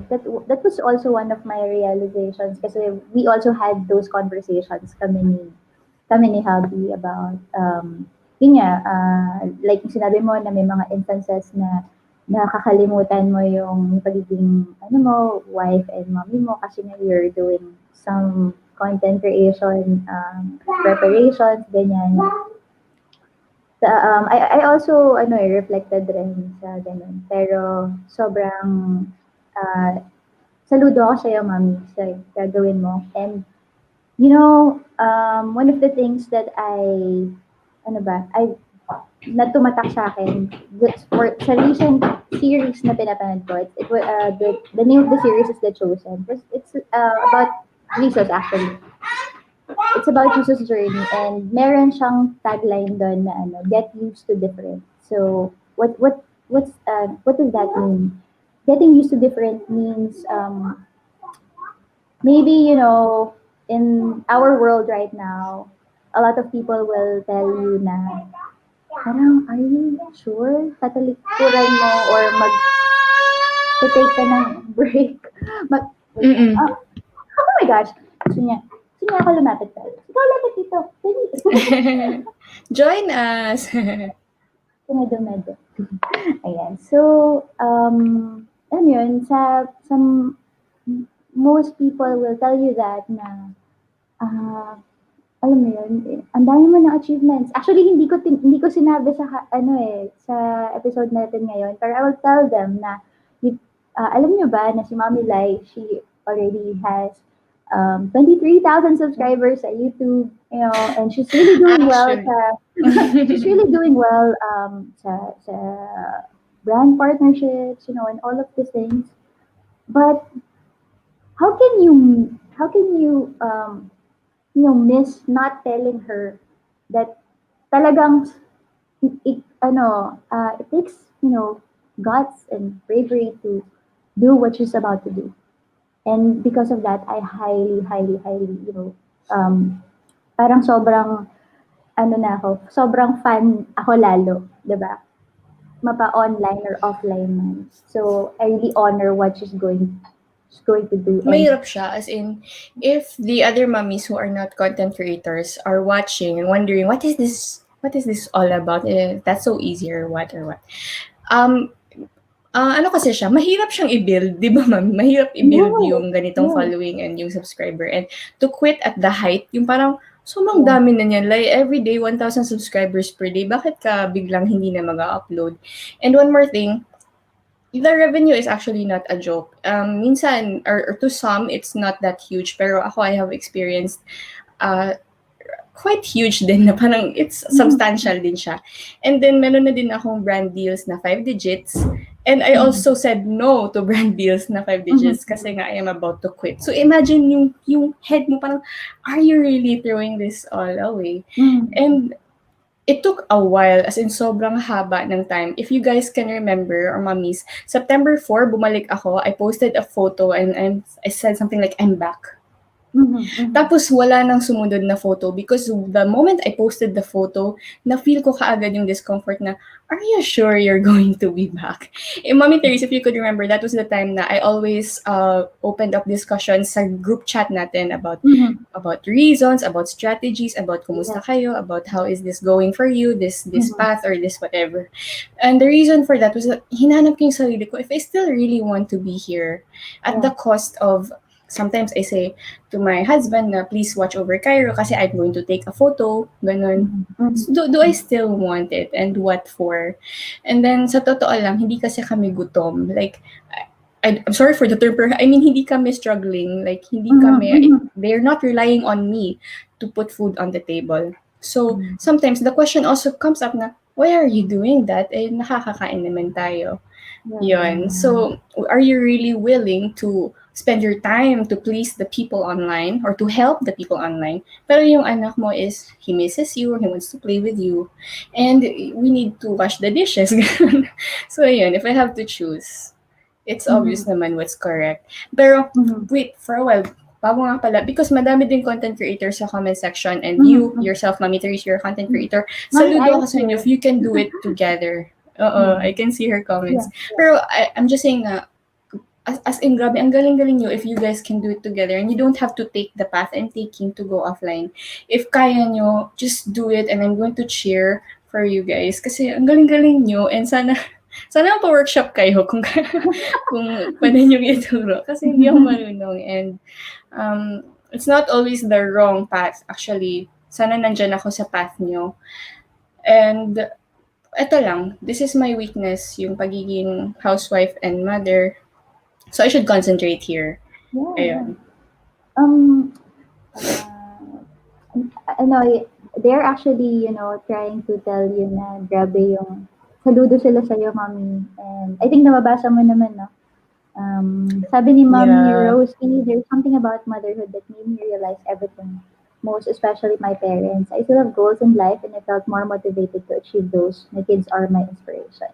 that was also one of my realizations kasi we also had those conversations kami ni hubby about, yun nga, like yung sinabi mo na may mga instances na nakakalimutan mo yung pagiging, ano mo, wife and mommy mo kasi nga you're doing some content creation, preparations, ganyan. I also reflected rin sa gano'n. Pero sobrang, ah, saludo ako sa'yo mommy sa gagawin mo. And one of the things that na tumatak sa'kin sa recent series na pinapanood ko, the name of the series is The Chosen. It's about Jesus actually. It's about Jesus' journey, and meron siyang tagline doon na get used to different. So, what does that mean? Getting used to different means, maybe, in our world right now, a lot of people will tell you na, parang, are you sure? Tatalikuran mo or take ka ng break. Wait lang. Mm-mm. Oh my gosh. Gusto niya. Gusto niya ako lumapit tayo. Ikaw lapit dito. Join us. Medyo. Ayan. So, ano yun, most people will tell you that na, ah, alam mo yun, ang dami mo ng achievements. Actually, hindi ko sinabi sa episode natin ngayon, pero I will tell them na, alam niyo ba na si Mommy Lai, she already has 23,000 subscribers sa YouTube, and she's really doing well Actually. she's really doing well, sa brand partnerships, and all of these things. But how can you miss not telling her that talagang it takes, guts and bravery to do what she's about to do. And because of that, I highly, highly, highly, parang sobrang fan ako lalo, 'di ba? Mapa-online or offline man. So, I really honor what she's going to do. And Mahirap siya, as in, if the other mommies who are not content creators are watching and wondering, what is this all about? That's so easy or what or what. Um, ano kasi siya, mahirap siyang i-build, 'di ba ma'am? Mahirap i-build yes, yung ganitong yes, following and yung subscriber. And to quit at the height, yung parang sobrang yeah, dami na niyan. Like every day 1,000 subscribers per day. Bakit ka biglang hindi na mag-upload? And one more thing, the revenue is actually not a joke. Minsan, or to some, it's not that huge. Pero ako, I have experienced uh, quite huge din na parang it's mhm, substantial din siya. And then meron na din akong brand deals na 5 digits. And I mhm, also said no to brand deals na 5 digits mhm, kasi nga I am about to quit. So imagine yung head mo parang, are you really throwing this all away? mhm, And it took a while, as in sobrang haba ng time. If you guys can remember, or mommies, September 4, bumalik ako, I posted a photo and I said something like, I'm back. mhm, mhm, Tapos wala nang sumunod na photo because the moment I posted the photo, na-feel ko kaagad yung discomfort na, are you sure you're going to be back? Mommy Therese, if you could remember, that was the time na I always opened up discussions sa group chat natin mhm, about reasons, about strategies, about kumusta yeah, kayo, about how is this going for you, this mhm, path or this whatever. And the reason for that was that hinanap ko yung sarili ko, if I still really want to be here, at yeah, the cost of, sometimes I say to my husband na please watch over Cairo kasi I'm going to take a photo, ganun. mhm, mhm, So, do I still want it and what for? And then sa totoo lang, hindi kasi kami gutom. Like, I'm sorry for the term, pero I mean, hindi kami struggling. Like, hindi Mhm, kami, mhm. they're not relying on me to put food on the table. So, Hmm. sometimes the question also comes up na, why are you doing that? Eh, nakakakain naman tayo. Yun. Yeah. So, are you really willing to spend your time to please the people online or to help the people online? Pero yung anak mo is, he misses you, he wants to play with you, and we need to wash the dishes. So, yun, if I have to choose, it's obvious Mhm, naman what's correct. Pero, mhm, wait, for a while, bago nga pala, because madami din content creators sa comment section, and mhm, you, mhm, yourself, Mami Therese, you're a content mhm. creator. Mommy Saludo ako Ice sa inyo if here. you can do it together. Oo, I Mm. can see her comments. Yeah, yeah. Pero I'm just saying na, as in, grabe, ang galing-galing nyo if you guys can do it together and you don't have to take the path I'm taking to go offline. If kaya nyo, just do it and I'm going to cheer for you guys. Kasi ang galing-galing nyo and sana, sana pa-workshop kayo kung, kung pwede nyo ituro. Kasi hindi ako marunong and it's not always the wrong path. Actually, sana nandyan ako sa path nyo. And eto lang, this is my weakness, yung pagiging housewife and mother. So I should concentrate here. Yeah, yeah. Ayun. Um, uh, ano, they're actually, trying to tell you na grabe yung saludo sila sa'yo, mommy. And I think nababasa mo naman, no? Sabi ni Mommy Yeah. Rosie, there's something about motherhood that made me realize everything, most especially my parents. I still have goals in life and I felt more motivated to achieve those. My kids are my inspiration.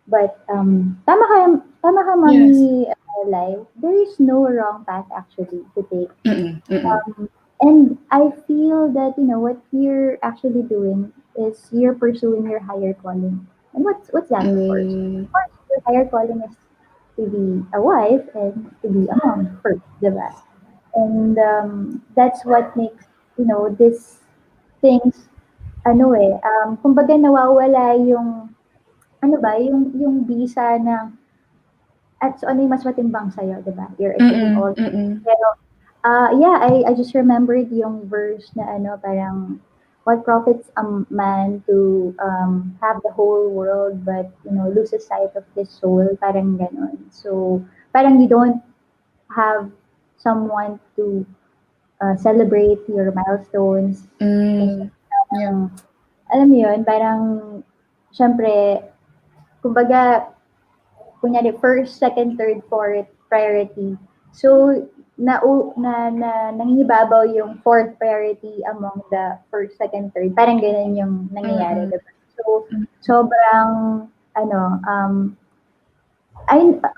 But tama ka, Yes. Mommy Lai. There is no wrong path actually to take. Mm-mm. Mm-mm. And I feel that what you're actually doing is you're pursuing your higher calling. And what's that, of course? Mm, Of course, your higher calling is to be a wife and to be a mom first, diba? And that's what makes these things kumbaga nawawala yung yung bisa ng at so ano yung mas matimbang sa'yo, 'di ba? You're achieving mm-mm. all Mm-mm. pero yeah, I just remembered yung verse na parang what profits a man to have the whole world but loses sight of his soul, parang gano'n. So parang you don't have someone to celebrate your milestones kasi Mm. Yeah. alam mo yun, parang syempre kumbaga kunyari first, second, third, fourth priority. So nangingibabaw yung fourth priority among the first, second, third. Parang ganun yung nangyayari, Mm-mm. diba? So sobrang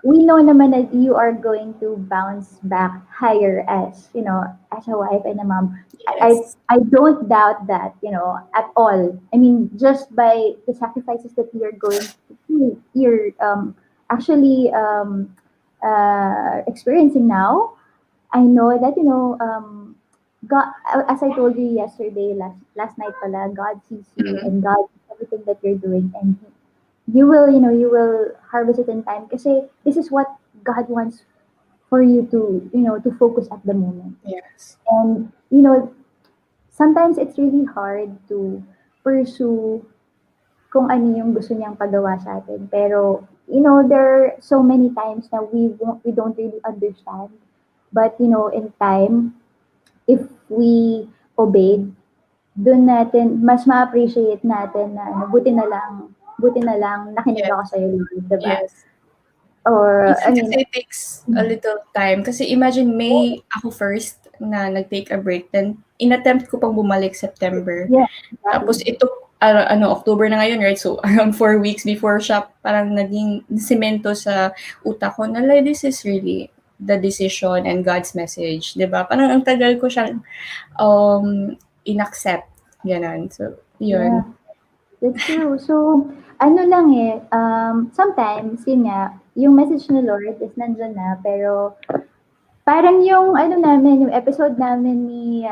we know naman that you are going to bounce back higher as a wife and a mom. Yes. I don't doubt that, at all. I mean, just by the sacrifices that you're actually experiencing now, I know that, God, as I told you yesterday, last night pala, God sees you Mm-mm. and God sees everything that you're doing and you will harvest it in time kasi this is what God wants for you to focus at the moment. Yes. And, sometimes it's really hard to pursue kung ano yung gusto niyang pagawa sa atin. Pero, there are so many times na we don't really understand. But, in time, if we obeyed, dun natin, mas ma-appreciate natin na buti na lang nakinig ako Yes. sa'yo, Lord, diba? Yes. Or, I Minsan mean, kasi it takes a little time. Kasi imagine May ako first na nag-take a break. Then, inattempt ko pang bumalik September. yeah, Tapos exactly. ito, October na ngayon, right? So, around 4 weeks before siya, parang naging semento sa utak ko na, like, this is really the decision and God's message, 'di ba? Parang ang tagal ko siyang inaccept, gano'n. So, Yeah, yun. that's true. So, ano lang sometimes, yun nga, yung message ni Lord is nandyan na, pero parang yung yung episode namin ni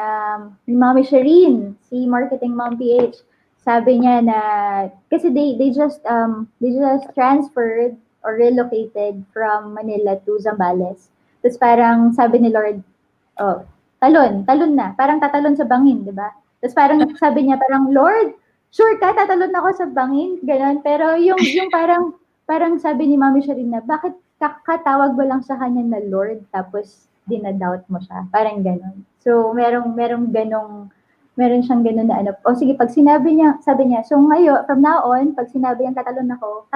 Mommy Shireen, si Marketing Mom PH, sabi niya na kasi they just transferred or relocated from Manila to Zambales. Tapos parang sabi ni Lord, oh, talon na. Parang tatalon sa bangin, 'di ba? Tapos parang sabi niya parang, Lord, sure ka tatalon ako sa bangin, gano'n. Pero yung parang sabi ni Mommy Shireen na bakit kakatawag mo lang sa kanya na Lord tapos dinadoubt mo siya. Parang gano'n. So, meron siyang gano'n na ano, o sige, pag sinabi niya, sabi niya, so ngayon, from now on, pag sinabi niyang tatalon ako,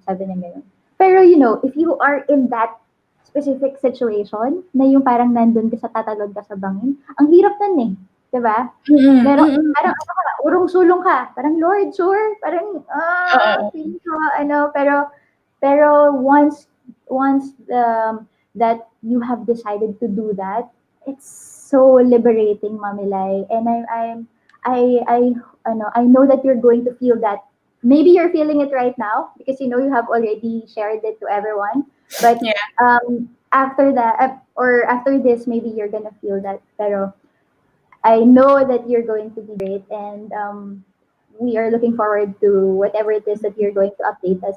sabi niya gano'n. Pero if you are in that specific situation, na yung parang nandun ka sa tatalon ka sa bangin, ang hirap nun eh. 'Di ba? Mm, Parang ano ka, urong-sulong ka. Parang, Lord, sure? Parang, oo. feeling ko, pero once that you have decided to do that, it's so liberating, Mommy Layy. And I I know that you're going to feel that. Maybe you're feeling it right now because you have already shared it to everyone. But Yeah. after that, or after this, maybe you're gonna feel that. Pero I know that you're going to be great, and we are looking forward to whatever it is that you're going to update us,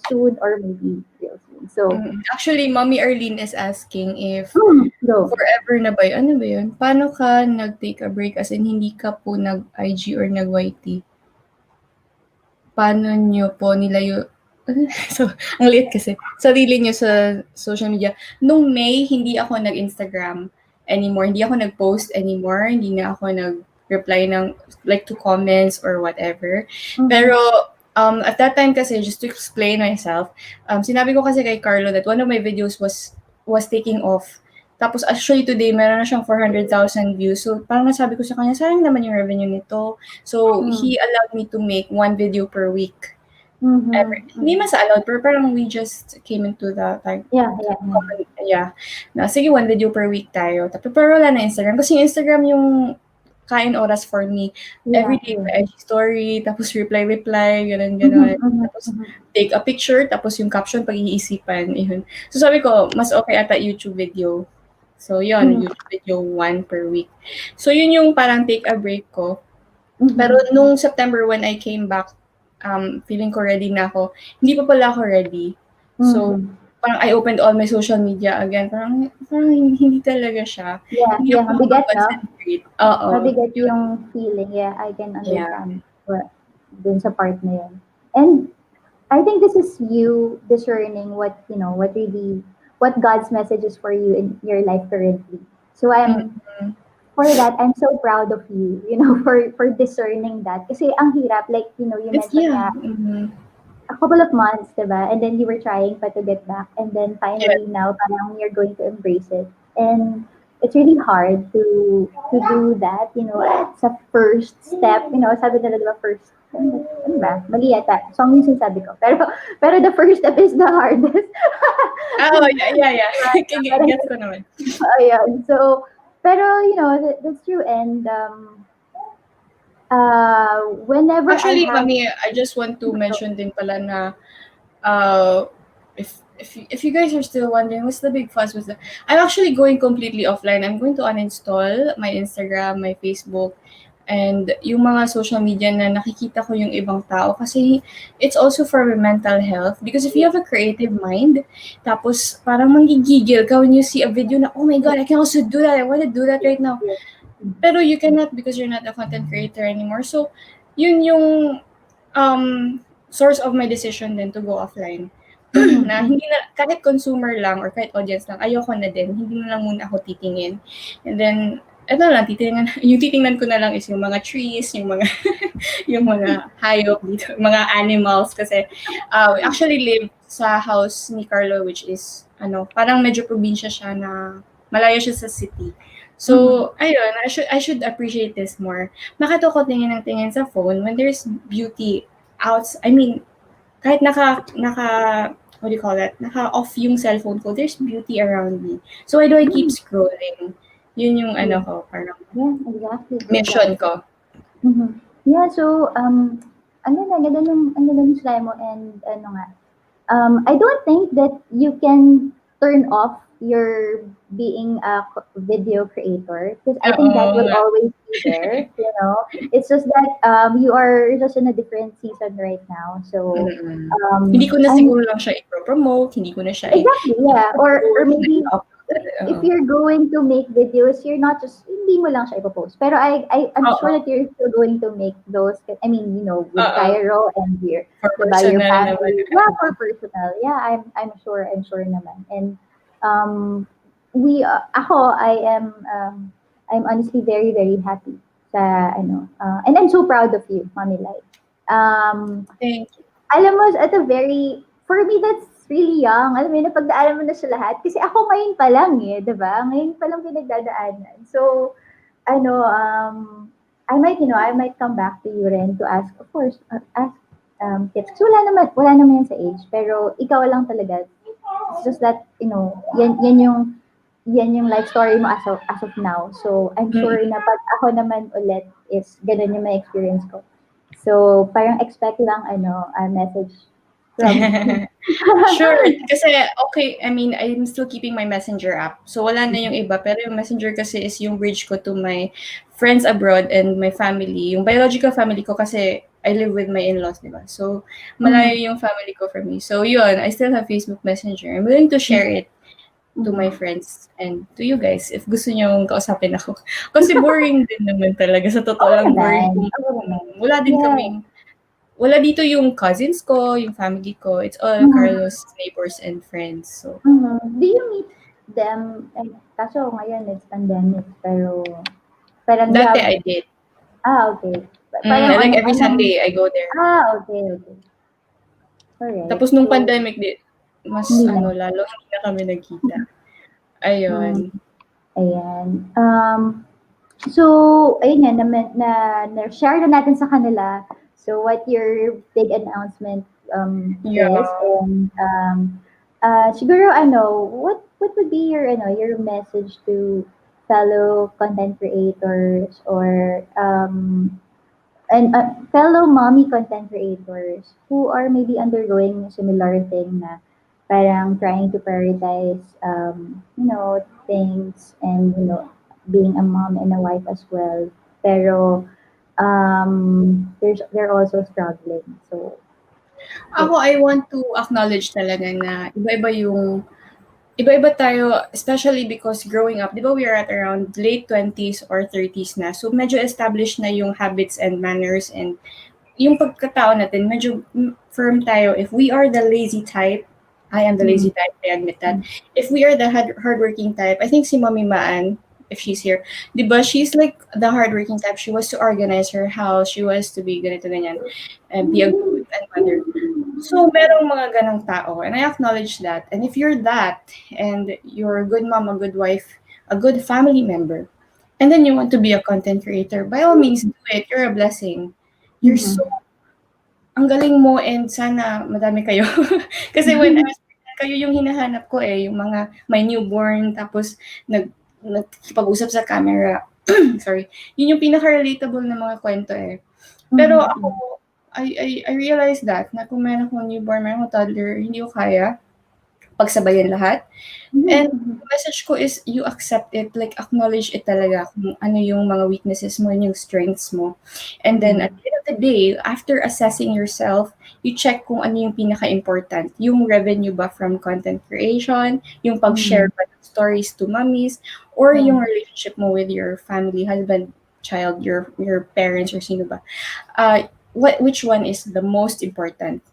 soon or maybe real soon. So, Actually, Mommy Arlene is asking if go. forever na ba yun? Ano ba yun? Paano ka nag-take a break as in hindi ka po nag-IG or nag-YT? Paano niyo po nilayo so, ang liit kasi. Sarili niyo sa social media. Nung May, hindi ako nag-Instagram anymore. Hindi ako nag-post anymore. Hindi na ako nag-reply ng like to comments or whatever. Pero at that time kasi, just to explain myself, sinabi ko kasi kay Carlo that one of my videos was taking off. Tapos actually today, meron na siyang 400,000 views. So parang nasabi ko sa kanya, sayang naman yung revenue nito. So he allowed me to make one video per week. Hindi man sa allowed, pero parang we just came into the time. Yeah. Yeah. Na, sige, one video per week tayo. Tapos, pero wala na Instagram. Kasi yung Instagram yung kain oras for me. Every day, may IG story, tapos reply, ganun. Tapos, take a picture, tapos yung caption, pag-iisipan. Yun. So, sabi ko, mas okay ata YouTube video. So, yun, YouTube video 1 per week. So, yun yung parang take a break ko. Pero nung September when I came back, feeling ko ready na ako. Hindi pa pala ako ready. So, parang I opened all my social media again. Parang hindi talaga siya. Hindi ako Mabigat, no? makapag-concentrate. Oo. Mabigat Yun. yung feeling. Yeah, I can Yeah. understand dun sa part na yun. And I think this is you discerning what God's message is for you in your life currently. So for that, I'm so proud of you, for discerning that. Kasi ang hirap, like, you It's, mentioned yeah. na a couple of months, diba? And then you were trying pa to get back. And then finally now, parang you're going to embrace it. And it's really hard to do that, it's a first step, sabi nila, diba, first, ano ba? Mali yata. Song yung sinasabi ko. Pero the first step is the hardest. Oh, yeah. Gets ko naman. Ayun. So, pero, that's true. And, whenever Actually, I have... Mami, I just want to mention din pala na if you guys are still wondering what's the big fuss with that, I'm actually going completely offline. I'm going to uninstall my Instagram, my Facebook, and yung mga social media na nakikita ko yung ibang tao kasi it's also for my mental health. Because if you have a creative mind, tapos parang manggigigil ka when you see a video na, oh my God, I can also do that. I want to do that right now. Pero you cannot because you're not a content creator anymore. So, yun yung source of my decision din to go offline. Na hindi na, kahit consumer lang or kahit audience lang, ayoko na din. Hindi na lang muna ako titingin. And then, eto lang, yung titingnan ko na lang is yung mga trees, yung mga yung mga hayop dito, mga animals. Kasi, we actually live sa house ni Carlo, which is, parang medyo probinsya siya na malayo siya sa city. So, ayun, I should appreciate this more. Bakit ako tingin ng tingin sa phone when there's beauty kahit what do you call that? Naka-off yung cellphone ko, there's beauty around me. So, why do I keep scrolling? Yun yung ko, parang exactly. mission ko. Yeah, so, ang ganda ng slide mo, and I don't think that you can turn off your being a video creator, because I think that will always be there, It's just that you are just in a different season right now. So, hindi ko na siguro lang siya i-promote, hindi ko na siya exactly, yeah. Or maybe if you're going to make videos, you're not just, hindi hindi mo lang siya ipopost. Pero I'm Oo, sure that you're still going to make those, I mean, with oo. Cairo and For your personal naman. family. Yeah, for personal. Yeah, I'm sure naman. And um, I am, I'm honestly very, very happy sa, and I'm so proud of you, Mommy Lai. Um, Thank you. Alam mo, at a very, for me, that's really young. Alam mo yun, napagdaanan mo na siya lahat. Kasi ako ngayon pa lang di ba? Ngayon pa lang pinagdadaanan. So, I might come back to you rin to ask, of course, ask tips. Kasi wala naman yan sa age. Pero ikaw lang talaga. It's just that, yan yung life story mo as of now. So, I'm sure Mm. na pag ako naman ulit is ganun yung may experience ko. So, parang expect lang, a message from me. Sure, kasi okay, I mean, I'm still keeping my Messenger app. So wala na yung iba, pero yung Messenger kasi is yung bridge ko to my friends abroad and my family. Yung biological family ko kasi I live with my in-laws, di ba? So malayo Mhm, yung family ko from me. So yun, I still have Facebook Messenger. I'm willing to share mhm, it to my mhm. friends and to you guys if gusto niyo kausapin ako. Kasi boring din naman talaga. Sa totoo Oo lang, boring naman, kung oo naman. wala din Yeah. kaming wala dito yung cousins ko, yung family ko. It's all Mhm, Carlos neighbors and friends. So, mhm. Do you meet them? Kaso ngayon it's pandemic, pero parang you dati have, I did. okay. Parang Like every on, Sunday, I go there. okay, okay. Alright. Tapos nung So, pandemic, mas hindi na. lalo hindi na kami nagkita. Mm, Ayun. ayan. So, ayun nga, na-share na natin sa kanila. So, what your big announcement Yeah. is. And, siguro, what would be your message to fellow content creators or, and fellow mommy content creators who are maybe undergoing a similar thing na parang trying to prioritize, things and, being a mom and a wife as well. Pero, they're also struggling. So, Ako, I want to acknowledge talaga na iba-iba tayo, especially because growing up, di ba we are at around late 20s or 30s na. So, medyo established na yung habits and manners and yung pagkatao natin, medyo firm tayo. If we are the lazy type, I am the mm, lazy type, I admit that. If we are the hardworking type, I think si Mommy Maan, if she's here, di ba, she's like the hardworking type. She was to organize her house, she was to be ganito, ganyan, and be a good and mother. So, merong mga ganong tao, and I acknowledge that. And if you're that, and you're a good mom, a good wife, a good family member, and then you want to be a content creator, by all means, do it. You're a blessing. You're so mhm. ang galing mo and sana madami kayo. Kasi when I was pregnant, kayo yung hinahanap ko yung mga may newborn tapos nagkikipag-usap sa camera. Sorry. Yun yung pinaka-relatable na mga kwento Pero Mhm, ako, mhm, I realized that na kung meron akong newborn, meron akong toddler, hindi ko kaya pagsabayan lahat. mhm, And mhm. the message ko is you accept it, like acknowledge it talaga kung ano yung mga weaknesses mo and yung strengths mo. And then at Mhm, the end of the day, after assessing yourself, you check kung ano yung pinaka-important. Yung revenue ba from content creation, yung pag-share mhm. ba ng stories to mommies, or Yeah, yung relationship mo with your family, husband, child, your parents, or sino ba. Which one is the most important?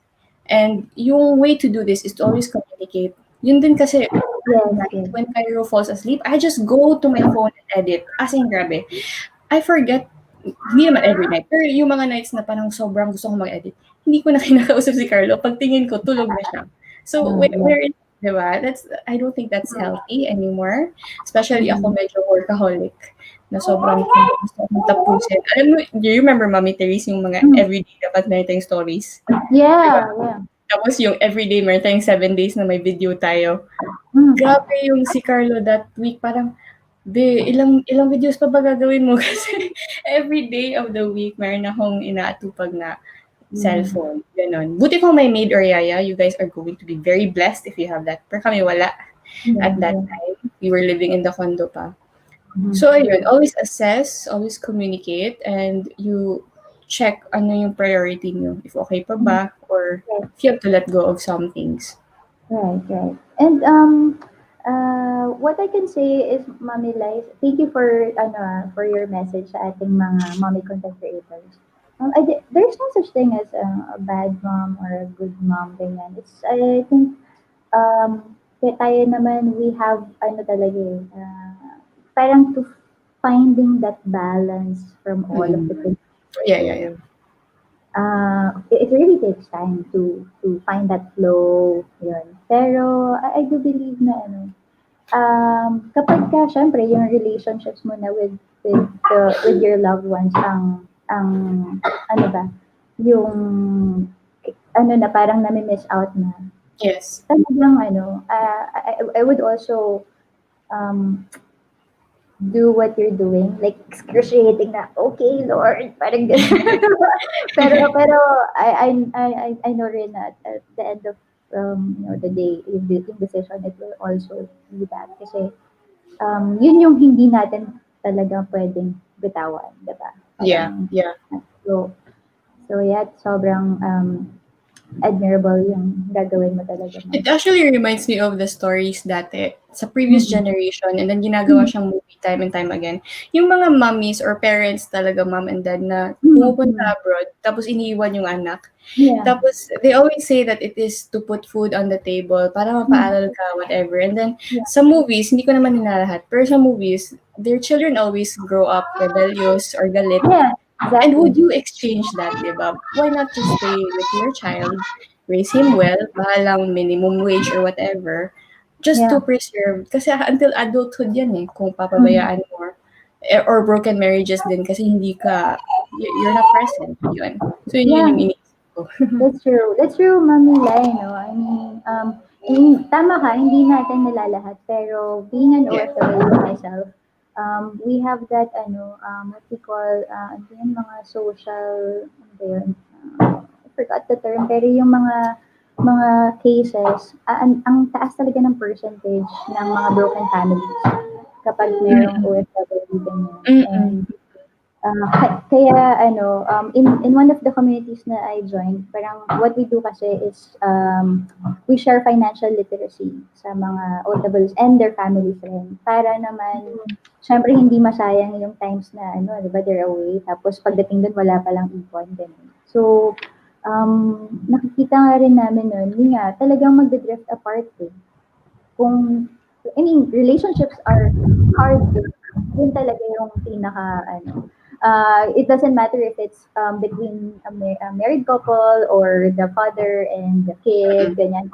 And yung way to do this is to always communicate. Yun din kasi yes, night yes. when Cairo falls asleep, I just go to my phone and edit. As in, grabe. I forget, hindi naman every night, pero yung mga nights na parang sobrang gusto kong mag-edit, hindi ko na kinakausap si Carlo. Pagtingin ko, tulog na siya. So, Yeah. diba? I don't think that's healthy anymore. Especially ako Mhm. medyo workaholic na sobrang gusto kong tapusin. Alam mo, do you remember, Mommy Therese, yung mga Mhm. everyday dapat meron tayong stories? Diba? Yeah, yeah. Tapos yung everyday meron tayong 7 days na may video tayo. Mhm. Grabe yung si Carlo that week, parang, "Be, ilang ilang videos pa ba gagawin mo?" Kasi every day of the week meron akong inaatupag na Mhm. cellphone, gano'n. Buti kung may maid or yaya, you guys are going to be very blessed if you have that. Pero kami wala Yeah, at that yeah. time. We were living in the condo pa. So Mhm. ayun, always assess, always communicate, and you check ano yung priority niyo, if okay pa Mhm. ba or Right, if you have to let go of some things. right, right. And what what I can say is, Mommy Life, thank you for for your message sa ating mga mommy content creators. There's no such thing as a bad mom or a good mom, ganyan. I think, kaya tayo naman, we have, talaga eh, parang to finding that balance from all of the Mm. things. Yeah, yeah, yeah. It really takes time to find that flow, yun. Pero I do believe na kapag ka syempre yung relationships mo na with your loved ones ang ano ba, yung na parang nami-miss out na. Yes. Talagang I would also um, do what you're doing, like excruciating na, okay, Lord, parang gano'n. pero I know rin na at the end of the day, yung decision, it will also be that. Kasi yun yung hindi natin talaga pwedeng bitawan, di ba? Yeah, Parang, yeah. so, so yeah, sobrang admirable yung gagawin mo talaga, It ma'am. actually reminds me of the stories dati sa previous Mm-mm. generation and then ginagawa siyang movie time and time again. Yung mga mommies or parents talaga, mom and dad na pumupunta Mm-mm. abroad tapos iniiwan yung anak. Yeah. Tapos they always say that it is to put food on the table para Mm. mapaaral ka, whatever. And then Yeah. sa movies, hindi ko naman nilalahat, pero sa movies, their children always grow up rebellious or galit. Yeah, And would exactly. you exchange that, di ba? Why not just stay with your child, raise him well, bahalang minimum wage or whatever, just to Yeah. preserve. Kasi until adulthood yan eh, kung Mhm. papabayaan mo. Or broken marriages din kasi hindi ka, you're not present. Yun. So yun yung Yeah. iniisip ko. That's true. That's true, Mami Lai, no? Tama ka, hindi natin nilalahat, pero being an Yeah. OFW myself, we have that, what we call, ano yun, mga social, ano ba yun? I forgot the term, pero yung mga cases, ang taas talaga ng percentage ng mga broken families kapag merong Mm-mm. OFW ganyan. Mm-mm. And kaya in one of the communities na I joined, parang what we do kasi is we share financial literacy sa mga OFWs and their families rin. Para naman, syempre hindi masayang yung times na di ba, they're away. Tapos pagdating doon, wala palang ipon. Ganun. So, nakikita nga rin namin nun, yun nga, talagang magdadrift apart eh. Kung, I mean, relationships are hard work. Yun talaga yung pinaka, it doesn't matter if it's between a married couple or the father and the kid, Mm-mm. ganyan,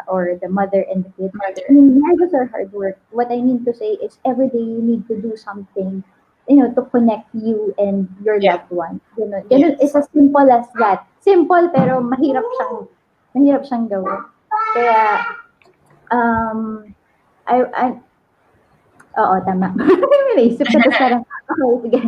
or the mother and the kid. I Mother. mean, marriages are hard work. What I mean to say is every day you need to do something, to connect you and your Yeah. loved one. Ganun. Ganun, it's Yes. as simple as that. Simple pero mahirap siyang gawin. Kaya, Um, I oo, tama. May naisip ko tapos parang, okay, sige.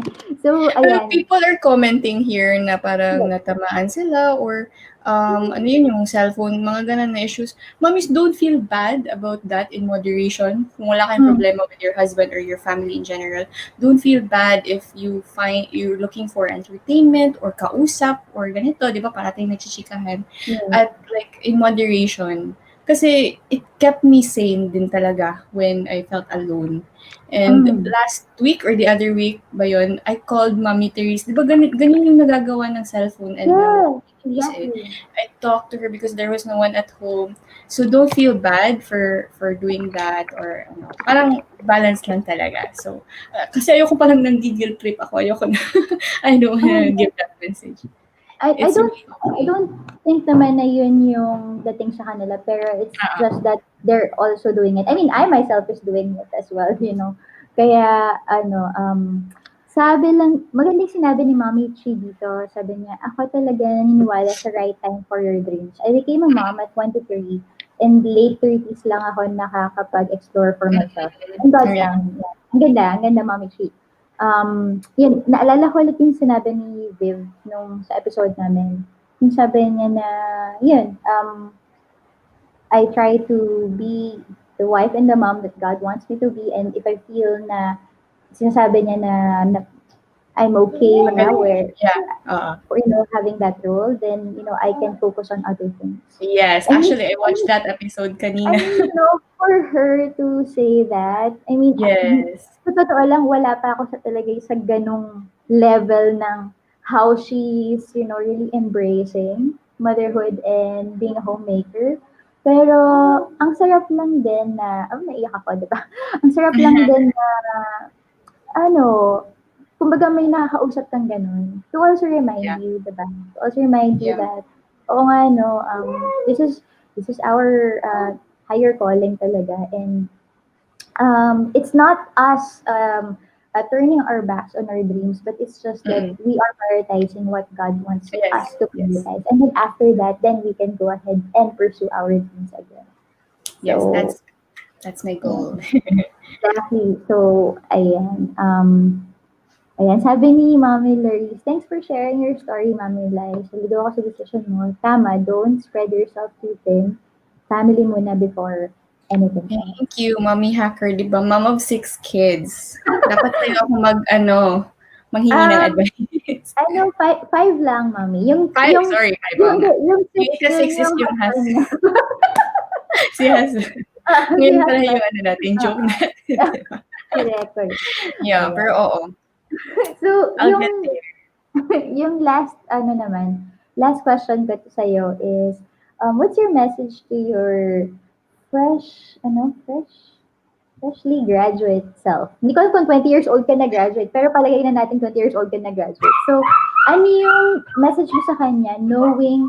So, Well, ayan. people are commenting here na parang Yes. natamaan sila or ano yun yung cellphone, mga ganun na issues. Mommies, don't feel bad about that in moderation. Kung wala kayong Mm, problema with your husband or your family in general, don't feel bad if you find you're looking for entertainment or kausap or ganito, di ba? Parating nagchichikahan. yes. At like in moderation. Kasi it kept me sane din talaga when I felt alone. And Mm, last week or the other week ba yun, I called Mommy Therese. Di ba ganyan yung nagagawa ng cellphone and ng yes, Therese eh. exactly. I talked to her because there was no one at home. So don't feel bad for doing that or ano. Parang balance lang talaga. So, kasi ayoko palang nang guilt trip ako. Ayoko na. I don't wanna Oh, give that message. I It's don't really I okay. don't think naman na yun yung dating sa kanila, pero it's Ah, just that they're also doing it. I mean, I myself is doing it as well, Kaya sabi lang, magandang sinabi ni Mommy Chi dito. Sabi niya, ako talaga naniniwala sa right time for your dreams. I became a mom at 23 and late 30s lang ako nakakapag-explore for myself. In God's yeah. time. Yeah. Ang ganda, Mommy Chi. Yun, naalala ko ulit yung sinabi ni Viv nung sa episode namin. Yung sabi niya na, yun, I try to be the wife and the mom that God wants me to be, and if I feel na, sinasabi niya na I'm okay now Magaling. where, Yeah, oo. having that role, then, I can focus on other things. Yes, And, actually, I watched that episode I kanina. mean, for her to say that, I mean, Yes. sa totoo lang, wala pa ako sa talaga sa ganong level ng how she's, really embracing motherhood and being a homemaker. Pero, ang sarap lang din na, naiyak ako, di ba? Ang sarap lang din na, ano, kumbaga may nakakausap kang ganun. To also remind Yeah, you, di ba? To also remind you yeah. that, oo nga, no, this is our higher calling talaga. And it's not us turning our backs on our dreams, but it's just that Mm-mm. we are prioritizing what God wants Yes, us to yes. prioritize. And then after that, then we can go ahead and pursue our dreams again. Yes, So, that's my yeah, goal. exactly. So, ayan. Ayan, sabi ni Mommy Layy, thanks for sharing your story, Mommy Layy. Saludo ako sa decision mo. Tama, don't spread yourself too thin. Family muna before anything else. Thank you, Mommy Hacker, 'di ba? Mom of 6 kids. Dapat sa'yo ako manghingi ng Um, advice. five lang, Mommy. Yung, Five, yung, sorry, five, oo yung, nga. yung six, Yung ika-6 yun is yung yung husband niya. si husband. Si Ngayon pala husband. yung ano natin, joke Oo. natin, 'di ba? Correct, correct. Yeah, pero Ayan. oo, So, I'll get there. yung last question ko sa'yo is, what's your message to your freshly graduate self? Hindi ko alam kung 20 years old ka na-graduate, pero palagay na natin 20 years old ka na-graduate. So, ano yung message mo sa kanya knowing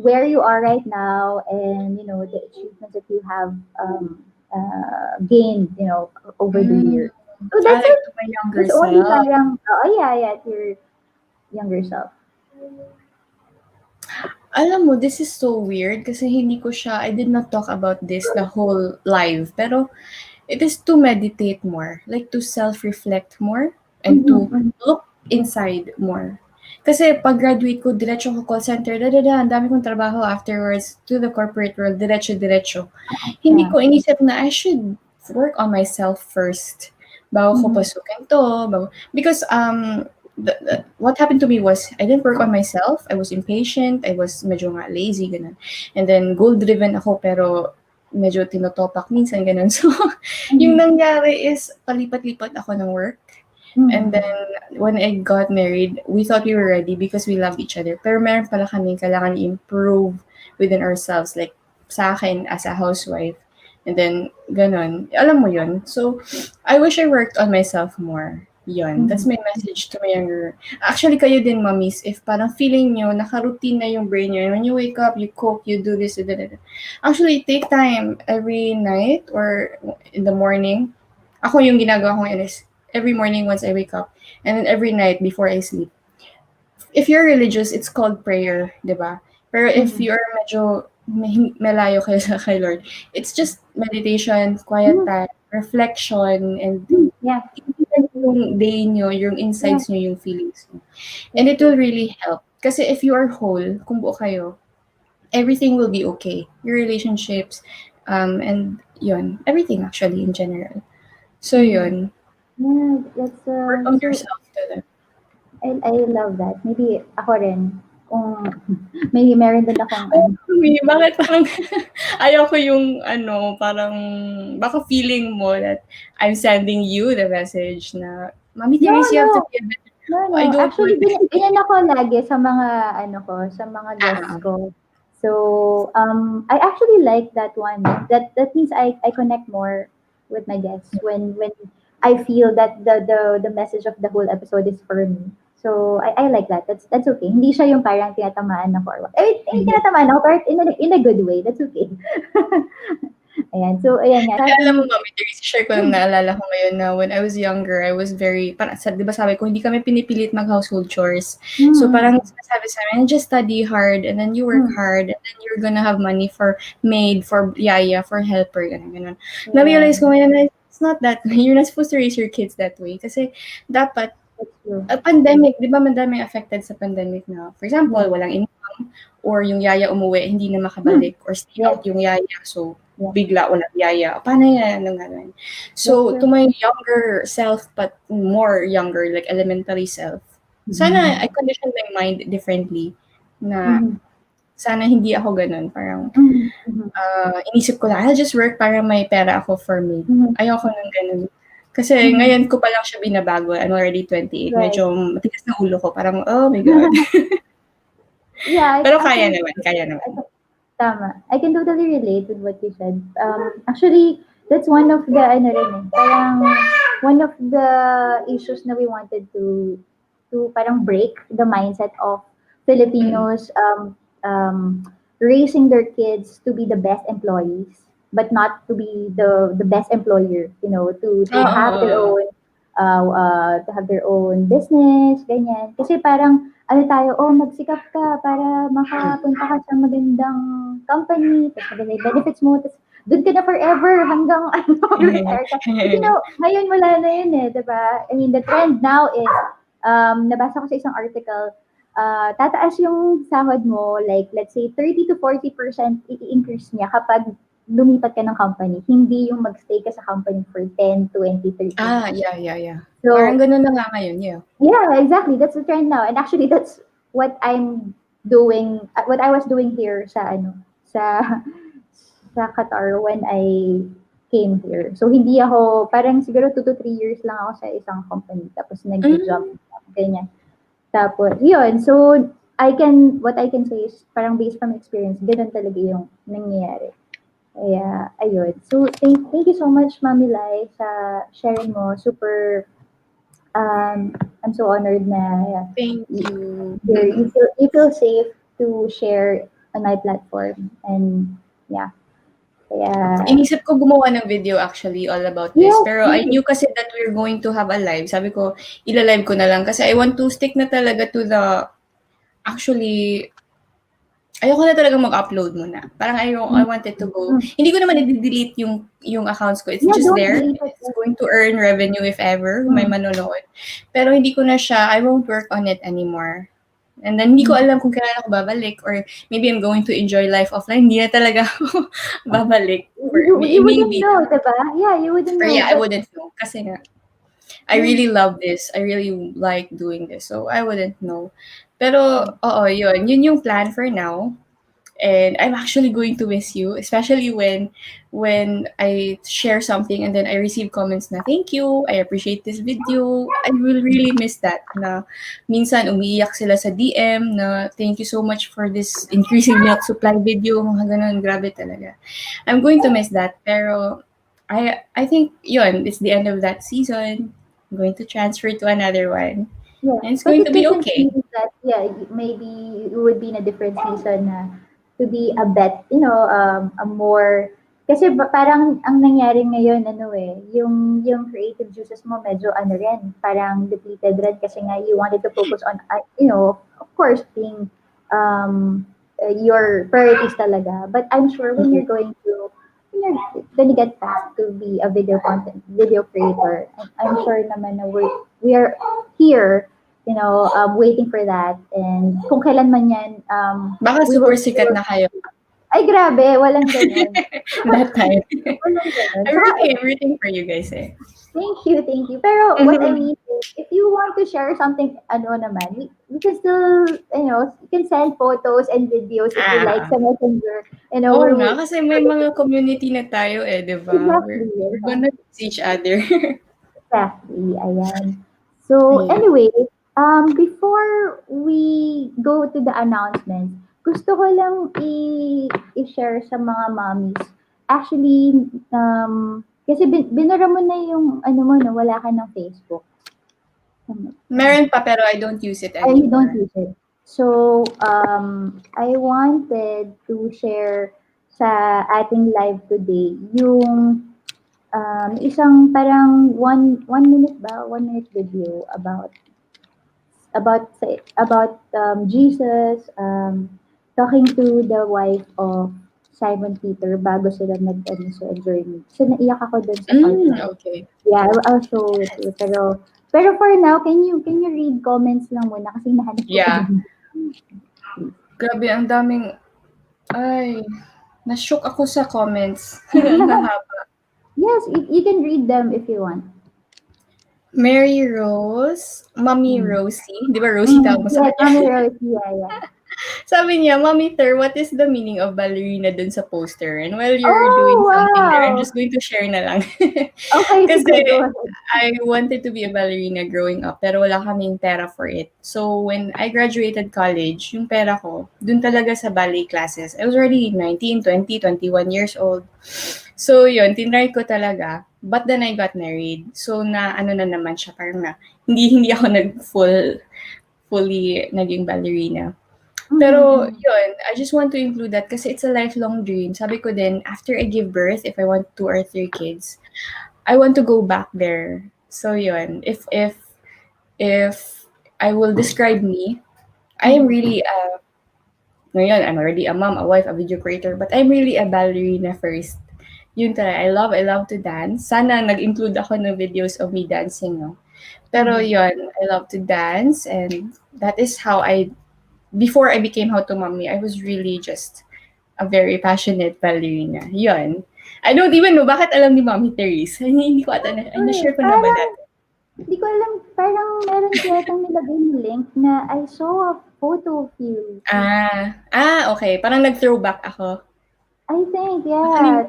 where you are right now and, the achievements that you have gained, over the Hmm, years? So, I that's like it. to my younger It's only self. parang, yeah, yeah, to your younger self. Alam mo, this is so weird kasi I did not talk about this the whole live. Pero it is to meditate more, like to self-reflect more and Mhm, to mhm. look inside more. Kasi pag graduate ko, diretso ko call center, ang dami kong trabaho afterwards to the corporate world, diretso-diretso. Hindi Yeah. ko inisip na I should work on myself first bago ko Mhm, pasukin to, because what happened to me was I didn't work on myself. I was impatient, I was medyo nga lazy ganun. And then goal driven ako pero medyo tinotopak minsan ganun. So yung mhm, nangyari is palipat-lipat ako ng work. And mhm, then when I got married, we thought we were ready because we loved each other. Pero meron pala kaming kailangan i-improve within ourselves. Like sa akin as a housewife. And then ganun. Alam mo yun. So I wish I worked on myself more. Yun. That's mhm, my message to my younger. Actually, kayo din, mommies, if parang feeling nyo, naka-routine na yung brain nyo, and when you wake up, you cook, you do this, you do that. Actually, take time every night or in the morning. Ako yung ginagawa ko ngayon is every morning once I wake up, and then every night before I sleep. If you're religious, it's called prayer, di ba? Pero if mhm, you're medyo malayo kayo kay Lord, it's just meditation, quiet mhm, time, reflection, and yeah, tingnan yung day nyo, yung yeah, insights nyo, yung feelings nyo. And that's it will true. really help. Kasi if you are whole, kung buo kayo, everything will be okay. Your relationships, and yun, everything actually in general. So Mhm. yun, Yeah, that's work on so yourself to them. I love that. Maybe ako rin kung may meron din akong Oh, ano. bakit parang ayaw ko yung ano, parang baka feeling mo that I'm sending you the message na, "Mommy No, Therese, you have to no. be a better." No, Oh, no. I don't Actually, want that. ganyan ako lagi sa mga sa mga guests Ah, ko. So, I actually like that one. That means I connect more with my guests when I feel that the message of the whole episode is for me. So, I like that. That's okay. Hindi siya yung parang tinatamaan ako or what. Hindi mhm. tinatamaan ako, but in a good way. That's okay. Ayan. So, ayan nga. Kasi Sabi alam ni, mo, Mommy Therese, share ko lang naalala ko ngayon na when I was younger, I was very, parang, 'di ba sabi ko, hindi kami pinipilit mag-household chores. So mm, parang sinasabi sa amin, just study hard and then you work mm, hard and then you're gonna have money for maid, for yaya, for helper, ganun, ganun. yeah, Na-realize ko ngayon na it's not that way. You're not supposed to raise your kids that way. Kasi dapat, that's true. pandemic, di ba madaming affected sa pandemic na, for example, Yeah. walang income or yung yaya umuwi, hindi na Mm, makabalik or stay yes. out yung yaya. So, Yeah. bigla ko nagyaya. Paano yan? Anong ganun. That's So, to true. my younger self, but more younger, like elementary self, sana I condition my mind differently na Mhm. sana hindi ako ganun. Parang, Mhm. Mhm. inisip ko lang, I'll just work para may pera ako for me. Mhm. Ayoko nang ganun. Kasi Mhm. ngayon ko pa lang siya binabago. I'm already 28. Right. Medyo matigas na ulo ko. Parang, oh my God. Yeah, Pero kaya actually, naman, kaya naman. tama. I can totally relate with what you said. Actually, that's one of the, ano rin eh, parang, one of the issues na we wanted to parang break the mindset of Mm. Filipinos raising their kids to be the best employees, but not to be the best employer, to Oo, have their oo. own business, ganyan. Kasi parang, ano tayo, oh, magsikap ka para Mm. makapunta ka sa magandang company, tapos maganda yung benefits mo, tapos doon ka na forever hanggang ano, retire ka. But ngayon wala na yun eh, diba? I mean, the trend now is, nabasa ko sa isang article, tataas yung sahod mo, like, let's say, 30 to 40% i-increase niya kapag lumipat ka ng company. Hindi yung magstay ka sa company for 10, 20, 30 years. Yeah. Parang So, ganun na nga ngayon, yeah. yeah, exactly. That's the trend now. And actually, that's what I'm doing, what I was doing here sa, sa Qatar when I came here. So, hindi ako, parang siguro 2 to 3 years lang ako sa isang company. Tapos, nag-jump, Mm. ganyan. Tapos, yun. So, what I can say is, parang based from experience, ganun talaga yung nangyayari. Kaya, ayun. So, thank you so much, Mami Lai, sa sharing mo. Super, I'm so honored na Thank you, you. you feel safe to share on my platform. And, yeah. Kaya, Inisip ko gumawa ng video actually all about this. yes, Pero I knew kasi that we're going to have a live. Sabi ko, ila-live ko na lang kasi I want to stick na talaga to the actually ayoko na talagang mag-upload muna. Parang I wanted to go. mm, Hindi ko naman i-delete yung accounts ko. It's yeah, just don't there. delete it. It's going to earn revenue if ever may Mm, manonood. Pero hindi ko na siya, I won't work on it anymore. And then hindi ko mm. alam kung kailan ako babalik or maybe I'm going to enjoy life offline. Hindi na talaga ako babalik. Or You wouldn't maybe. know, diba? Yeah, you wouldn't Or know. yeah, I But, wouldn't know. Kasi nga, I yeah, really love this. I really like doing this. So I wouldn't know. Pero, yeah. oo, yun. Yun yung plan for now. And I'm actually going to miss you, especially when I share something and then I receive comments na thank you, I appreciate this video. I will really miss that. Na minsan umiiyak sila sa DM na thank you so much for this increasing milk supply video. Mga ganun, grabe talaga. I'm going to miss that. Pero I think yun, it's the end of that season. I'm going to transfer to another one. Yeah, And it's but going it to be doesn't okay. mean that, yeah, maybe you would be in a different season na to be a a more, kasi parang ang nangyari ngayon, ano eh, yung creative juices mo medyo ano rin, parang depleted rin kasi nga you wanted to focus on, of course, being your priorities talaga. But I'm sure when you're gonna get back to be a video creator, I'm sure naman na we are here, waiting for that. And kung kailan man yan, Baka super sikat na kayo ay grabe, walang ganon. that time. Walang ganon. I'm Saka, rooting for you guys eh. thank you. Pero what I mean is, if you want to share something, ano naman, we can still, you can send photos and videos if you like Ah, sa Messenger. oo We're, nga, kasi may mga community na tayo eh, di ba? exactly, We're gonna see each other. exactly, ayan. So, Ayun. anyway, before we go to the announcements, gusto ko lang i-share sa mga mommies. Actually, kasi binura mo na yung, ano mo, no, wala ka ng Facebook. Meron pa pero I don't use it I don't anymore. use it. So, I wanted to share sa ating live today yung isang parang 1 minute ba? 1 minute video about Jesus talking to the wife of Simon Peter bago sila nag-ano sa journey. So naiyak ako dun sa part na. Okay. Yeah, I'll show it to you. Pero for now, can you read comments lang muna kasi nahanap ko pa Yeah. yung Grabe, ang daming, ay. Na-shook ako sa comments. Ang hahaba. Yes, you can read them if you want. Mary Rose, Mommy Mm. Rosie. Di ba Rosie tawag mo sa Yes, kanya? Mommy Rose. Yeah, yeah. Sabi niya, Mommy Ter, what is the meaning of ballerina dun sa poster? And while you're doing Oh, something there, I'm wow. just going to share na lang. Okay, Kasi sige, go ahead. I wanted to be a ballerina growing up, pero wala kaming pera for it. So, when I graduated college, yung pera ko, dun talaga sa ballet classes. I was already 19, 20, 21 years old. So, yun, tinry ko talaga. But then I got married. So, na ano na naman siya, parang na, hindi ako fully naging ballerina. Pero Mhm. yun, I just want to include that kasi it's a lifelong dream. Sabi ko din, after I give birth, if I want 2 or 3 kids, I want to go back there. So yun, if I will describe me, I am Mhm. really ngayon, I'm already a mom, a wife, a video creator, but I'm really a ballerina first. Yun talaga, I love to dance. Sana nag-include ako ng videos of me dancing, no? Pero Mhm. yun, I love to dance and that is how before I became How to Mommy, I was really just a very passionate ballerina. Yun. I don't even know bakit alam ni Mommy Therese. Hindi ko ata ay, Uy, na-share ko na ba parang, dati? di ko alam, parang meron yatang nilagay ng link na I saw a photo of you. Okay. Parang nag-throwback ako. I think, Baka yeah.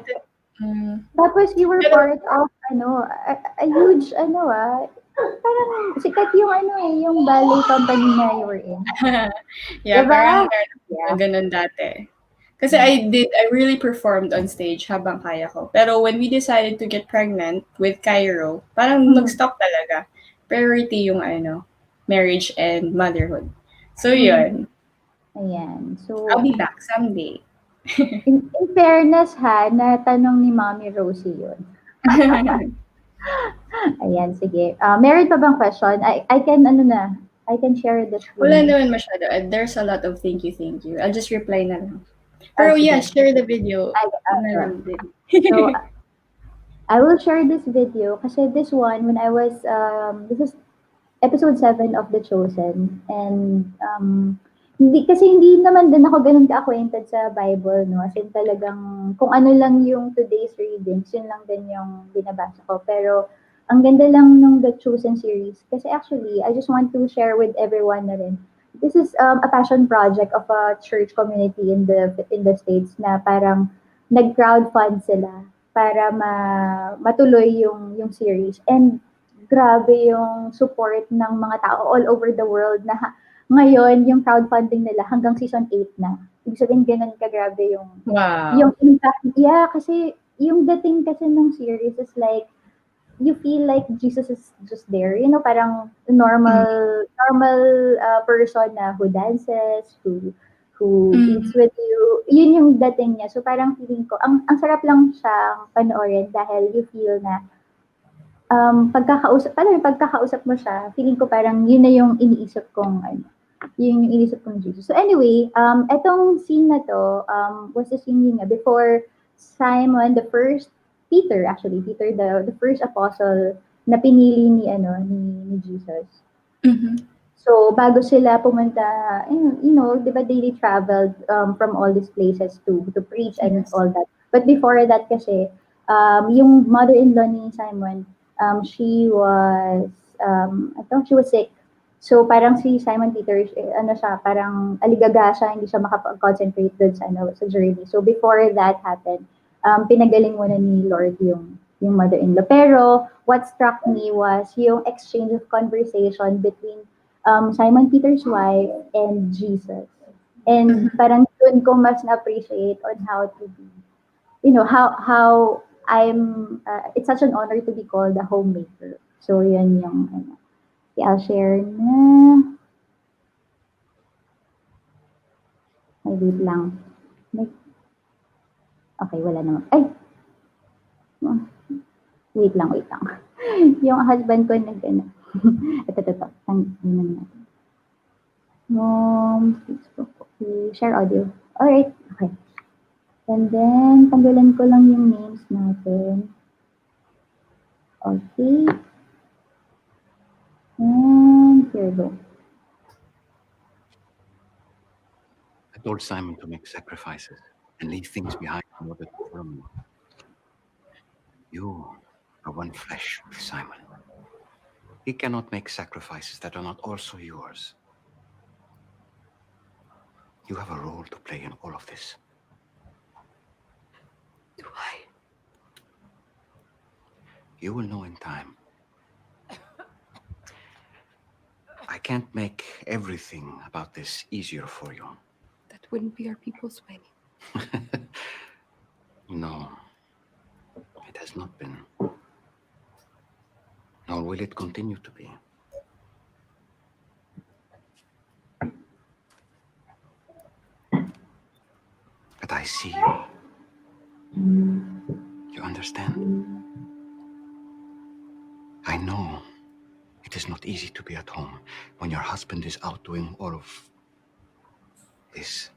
mm, Tapos you were pero, part of, ano, a huge, ano parang sikat yung yung ballet company na you were in. yeah, parang Diba? meron Yeah. akong ganun dati. Kasi Yeah. I really performed on stage habang kaya ko. Pero when we decided to get pregnant with Cairo, parang Mhm. nag-stop talaga. Priority yung marriage and motherhood. So Mhm. yun, Ayan. I'll So, be back someday. in fairness ha, na tanong ni Mommy Rosie yun. Ayan, sige. Meron pa bang question? I can, I can share the Wala screen. naman masyado. There's a lot of thank you, thank you. I'll just reply na lang. Pero yeah, Sige. share the video na Sure. lang din. So, I will share this video kasi this one, when I was, this is episode 7 of The Chosen. And hindi naman din ako ganun ka-acquainted sa Bible, no? As in talagang kung ano lang yung today's readings, yun lang din yung binabasa ko. Pero ang ganda lang ng The Chosen series. Kasi actually, I just want to share with everyone na rin. This is a passion project of a church community in the States na parang nag-crowdfund sila para matuloy yung series. And grabe yung support ng mga tao all over the world na ngayon yung crowdfunding nila hanggang season 8 na. Ibig sabihin ganun kagrabe yung Wow. impact. Yeah, kasi yung dating kasi ng series is like you feel like Jesus is just there. You know, parang Mm. normal person na who dances, who Mm. eats with you. Yun yung dating niya. So parang feeling ko, ang sarap lang siyang panoorin dahil you feel na pagkakausap mo siya, feeling ko parang yun na yung iniisip kong yun yung iniisip kong Jesus. So anyway, etong scene na to, was the scene yun nga, before Simon, the first, Peter actually, Peter, the first apostle na pinili ni Jesus. Mhm. So, bago sila pumunta, di ba they traveled from all these places to preach and Yes. all that. But before that kasi, yung mother-in-law ni Simon, I thought she was sick. So, parang si Simon Peter, siya, parang aligaga siya, hindi siya makapag-concentrate dun sa journey. So, before that happened, pinagaling muna ni Lord yung mother-in-law. Pero, what struck me was yung exchange of conversation between Simon Peter's wife and Jesus. And Mhm. parang doon ko mas na-appreciate on how to be, how it's such an honor to be called a homemaker. So, yan yung, Okay, I'll share na. Ay, wait lang. Okay, wala naman. Ay! Wait lang, wait lang. Yung husband ko ito. Natin. Facebook. Okay, share audio. Alright, okay. And then, tanggalan ko lang yung names natin. Okay. And here we go. I told Simon to make sacrifices. and leave things behind in order to follow me. You are one flesh with Simon. He cannot make sacrifices that are not also yours. You have a role to play in all of this. Do I? You will know in time. I can't make everything about this easier for you. That wouldn't be our people's way. No, it has not been. Nor will it continue to be. But I see you. You understand? I know it is not easy to be at home when your husband is out doing all of this.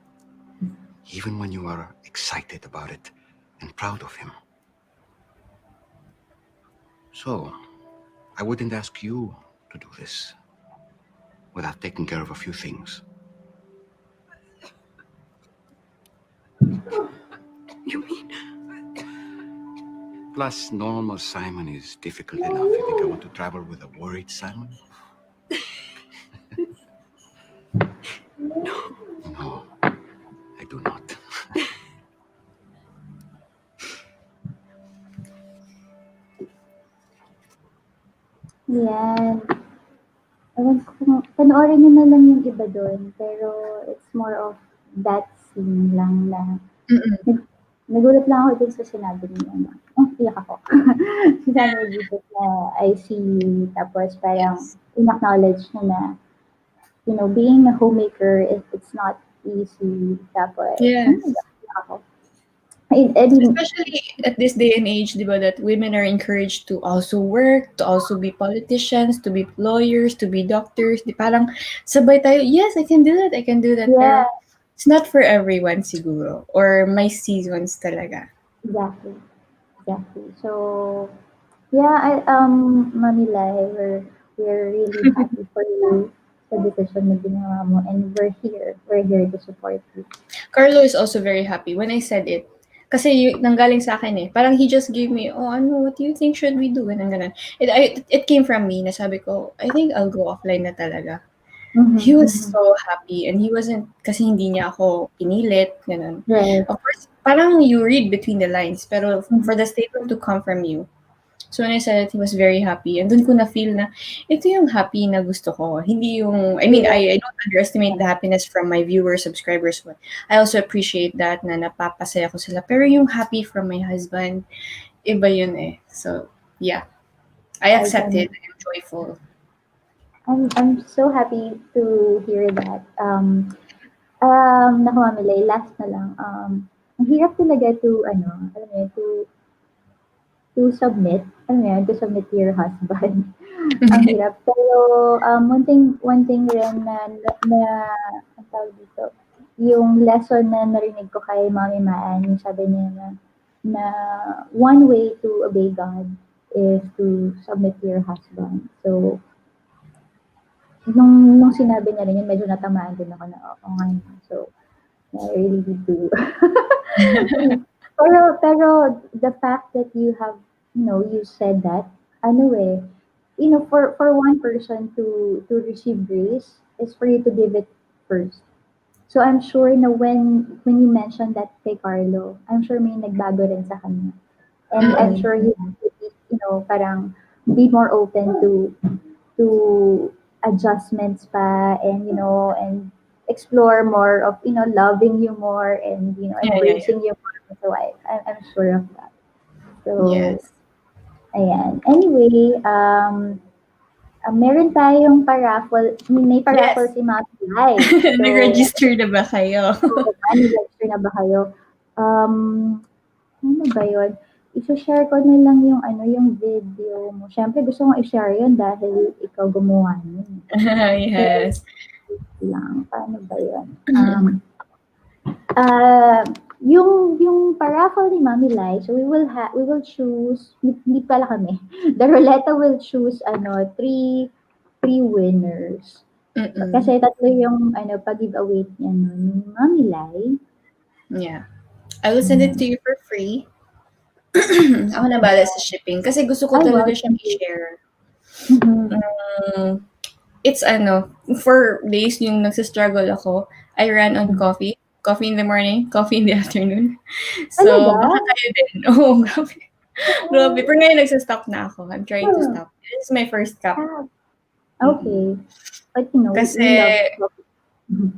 Even when you are excited about it and proud of him. So, I wouldn't ask you to do this without taking care of a few things. You mean? Plus, normal Simon is difficult enough. You think I want to travel with a worried Simon? No, I do not. Yan. Ewan ko kung panoorin niyo na lang yung iba dun, pero it's more of that scene lang na Mm-mm. nagulat lang ako dun sa sinabi niya na, iyak ako. Sinabi niya dito na, "I see you," tapos parang Yes. in-acknowledge niya na, being a homemaker, it's not easy. Tapos, Yes. iyak ako. I didn't, Especially at this day and age, di ba, that women are encouraged to also work, to also be politicians, to be lawyers, to be doctors. Di parang sabay tayo, yes, I can do that, I can do that. yeah, Pero it's not for everyone siguro. Or may seasons talaga. exactly, exactly. So, yeah, Mommy Lai, we're really happy for you sa decision na ginawa mo, and we're here. We're here to support you. Carlo is also very happy when I said it. Kasi nanggaling sa akin eh. Parang he just gave me, oh, ano, what do you think should we do? And ganun. It came from me. Nasabi ko, I think I'll go offline na talaga. He Mm-hmm, was mm-hmm. so happy and he wasn't, kasi hindi niya ako pinilit, ganun. Right. Of course, parang you read between the lines, pero Mm-hmm. for the statement to come from you, so when I said it, he was very happy. And dun ko na-feel na, ito yung happy na gusto ko. Hindi yung, I mean, Yeah. I don't underestimate the happiness from my viewers, subscribers, but I also appreciate that na napapasaya ko sila. Pero yung happy from my husband, iba yun eh. So, yeah. I I can, accepted. I'm joyful. I'm so happy to hear that. Naku, Mami Lai, last na lang. Ang hirap talaga to, alam mo yun, to submit, alam mo yun, to submit to your husband. Ang hirap. Pero, one thing rin na, ang tawag dito, yung lesson na narinig ko kay Mami Maan, yung sabi niya na one way to obey God is to submit to your husband. So, nung sinabi niya rin yun, medyo natamaan din ako na, oo nga no. So, I really need to. pero the fact that you have, you said that, ano eh, for one person to receive grace is for you to give it first. So I'm sure na when you mentioned that kay Carlo, I'm sure may nagbago rin sa kanya. And I'm Mm-mm. sure he will be, parang be more open to adjustments pa, and and explore more of loving you more, and Yeah, yeah, yeah. embracing you more as a wife. I'm sure of that. So Yes. ayan, anyway, meron tayong paraffle, may paraffle Yes. si Ma'am Lai. So, Nag-register na ba kayo? oo ba, nag-register na ba kayo? Um, ano ba yun? I-share ko na lang yung yung video mo. Siyempre gusto kong i-share yun dahil ikaw gumawa nun. So, Yes. wait lang, paano ba yun? Ah, yung paraffle ni Mommy Lai, so we will choose, hindi pala kami. The Roletta will choose three winners. Mm-mm. Kasi tatlo yung pag-giveaway niya nun, ni Mommy Lai, Yeah. I will send it to you for free. Ako na bahala sa shipping kasi gusto ko Ay, wow, talaga siyang thank you. i-share. Mhm. It's for days yung nagsa-struggle ako, I ran on coffee. Coffee in the morning, coffee in the afternoon. So, Talaga? baka kayo din. Oo, grabe. Grabe. Oh, Pero ngayon nagsa-stop na ako. I'm trying to hmm, stop. This is my first cup. ah, Mm. okay. But you know, Kasi, we love coffee. Mhm.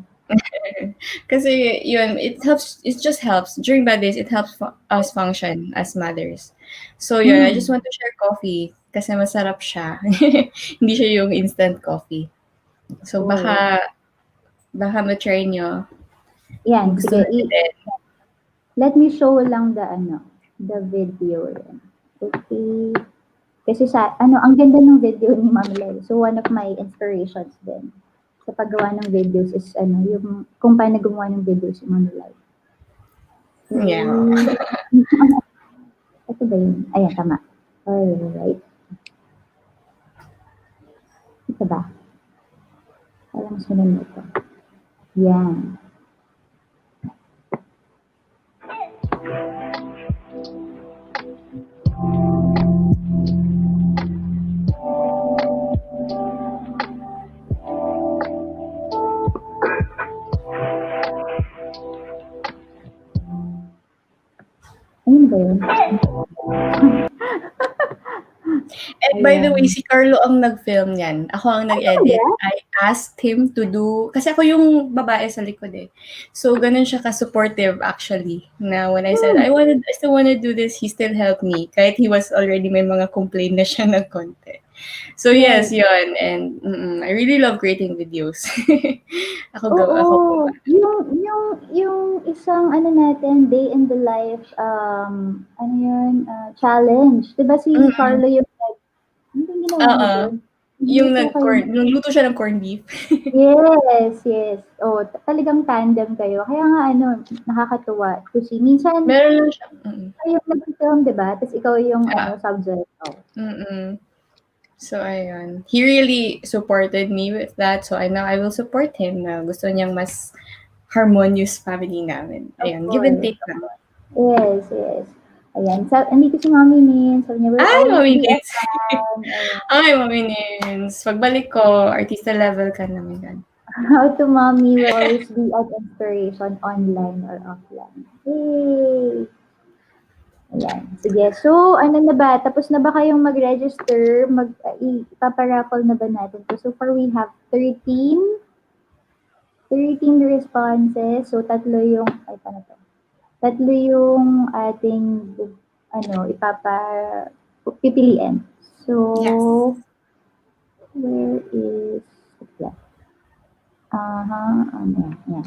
kasi yun, it just helps. During bad days, it helps us function as mothers. So yun, I just Hmm, want to share coffee kasi masarap siya. Hindi siya yung instant coffee. of So course. baka ma-try nyo. Yan, Gusto sige. na nyo din. Let me show lang the video rin. Okay. Kasi ang ganda ng video ni Mommy Layy. So, one of my inspirations din sa paggawa ng videos is, yung kung paano gumawa ng videos si Mommy Layy. So, Yeah. ito ba yun? Ayan, tama. Alright. Ito ba? Parang sunod nito. Yan. Ayun ba yun? And by the way, Ayan. si Carlo ang nag-film niyan. Ako ang nag-edit. Talaga? I asked him to do, kasi ako yung babae sa likod eh. So, ganun siya ka-supportive actually. Na when I said, Hmm. I still wanna do this, he still helped me. Kahit he was already may mga complaint na siya ng konti. So, yes, Yes. yun. And I really love creating videos. Oo. Ako po ba? Yung isang natin, day in the life, challenge. 'Di ba si Mm-mm. Carlo yung ano yung ginawa niya Oo. dun? Nagluto kayo Yung luto siya ng corned beef. yes, yes. Oh, talagang tandem kayo. Kaya nga nakakatuwa to see. Minsan, Meron lang siya. kayo nag-film, 'di ba? Tapos ikaw yung Ah, subject. Oh. So, ayun. He really supported me with that. So, I will support him na gusto niyang mas harmonious family namin. Of Ayun, give and course. take lang. Yes, yes. Ayan. Andito si Mommy Min. Sabi niya, we'll Ay, always Mami be a Nins! fan. Ayan. Ay, Mami Nins! Pagbalik ko, artista level ka namin yan. How to Mommy will always be an inspiration online or offline. Yay! Ayan. Sige. So, ano na ba? Tapos na ba kayong mag-register? Ipaparaffle na ba natin to? So far, we have 13 responses. So, paano to? Tatlo yung ating, pipiliin. So, Yes. where is, yeah. Yan.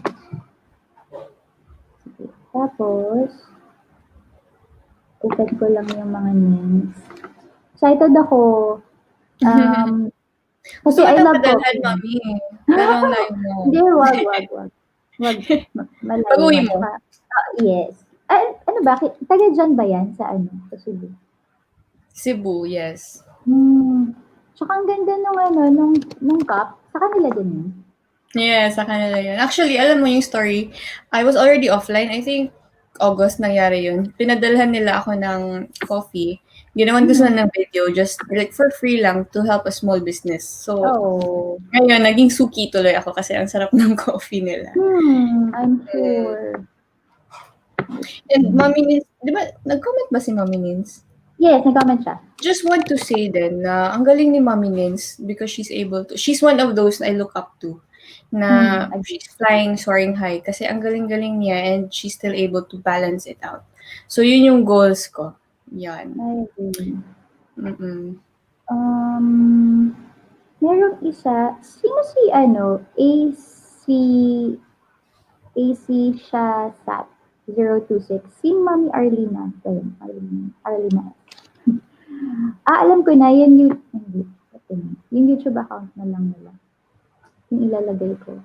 Sige. Tapos, open ko lang yung mga names. Excited ako. Kasi Gusto I kitang love padalhan, coffee. Mami. Pero ang layo mo. Hindi, wag. Wag, malayo Pag-uwi nga. mo. Yes. Ay, bakit? Taga dyan ba yan sa Sa Cebu? Cebu, yes. Tsaka ang ganda nung cup. Sa kanila din yun. Yes, sa kanila yun. Actually, alam mo yung story, I was already offline. I think August nangyari yun. Pinadalhan nila ako ng coffee. Ginawan ko sila ng video just like for free lang to help a small business. So, Oh. ngayon, naging suki tuloy ako kasi ang sarap ng coffee nila. I'm sure. And Mommy Nins, di ba, nag-comment ba si Mommy Nins? Yes, nag-comment siya. Just want to say then na ang galing ni Mommy Nins because she's one of those I look up to na she's flying, soaring high kasi ang galing-galing niya and she's still able to balance it out. So, yun yung goals ko. Yan. I agree. Mm-mm. Merong isa, sino si AC siya sat 026. Si Mami Arlina. Ayun, Arlina. Alam ko na, yun yung, hindi. Yung YouTube account na lang nila. Yung ilalagay ko.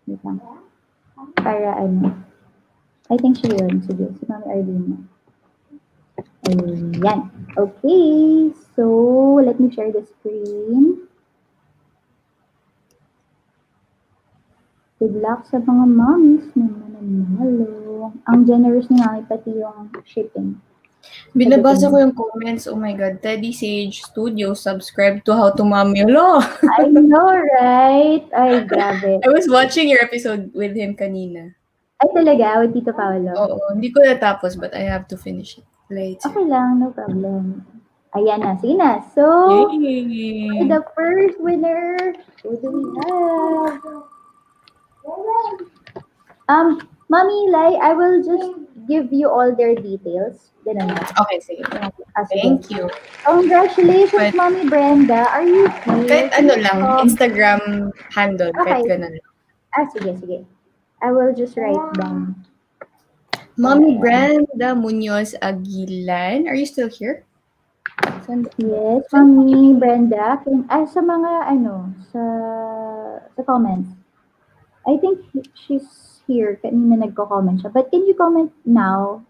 Wait lang. Para I think siya yun. Sige, si Mami Arlina. Ayan. Okay. So, let me share the screen. Good luck sa mga mommies na mananalo. Ang generous ni mami pati yung shipping. Binabasa ko Everything. yung comments. Oh my God. Teddy Sage Studio, subscribe to How to Mommy. Hello! I know, right? Ay, grabe. I was watching your episode with him kanina. Ay, talaga? With Tito Paolo? Oo, hindi ko natapos but I have to finish it later. Okay lang, no problem. Ayan na, sige na. So, for Yay! the first winner, who do we have? Mommy Lai, I will just give you all their details. Ganun ba? Okay, sige. Sige. Thank you. Congratulations, But Mommy Brenda. Are you here? kahit ano lang, Um, Instagram handle, kahit okay. ganun. Sige. I will just write down. Mommy Ayan. Brenda Munoz Aguilan, are you still here? Saan ba? Yes, Mommy Brenda. Sa mga sa comments. I think she's here. Kanina nagko-comment siya. But can you comment now?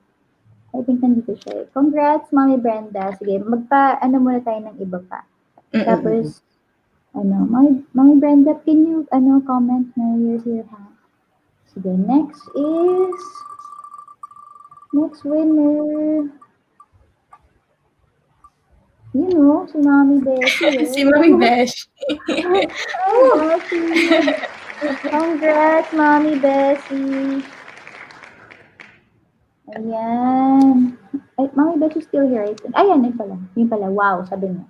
I think nandito siya. Congrats, Mommy Brenda. Sige, muna tayo ng iba pa. Mm-mm. Tapos, Mommy Brenda, can you, comment na you're here, ha? Sige, next winner. Si Mommy Bessie, Si Mami Besh. Ay, Bessie. Congrats, Mommy Bessie. Ayan. Ay, Mommy Bessie still here, I think. Ayan, yun pala. Wow, sabi niya.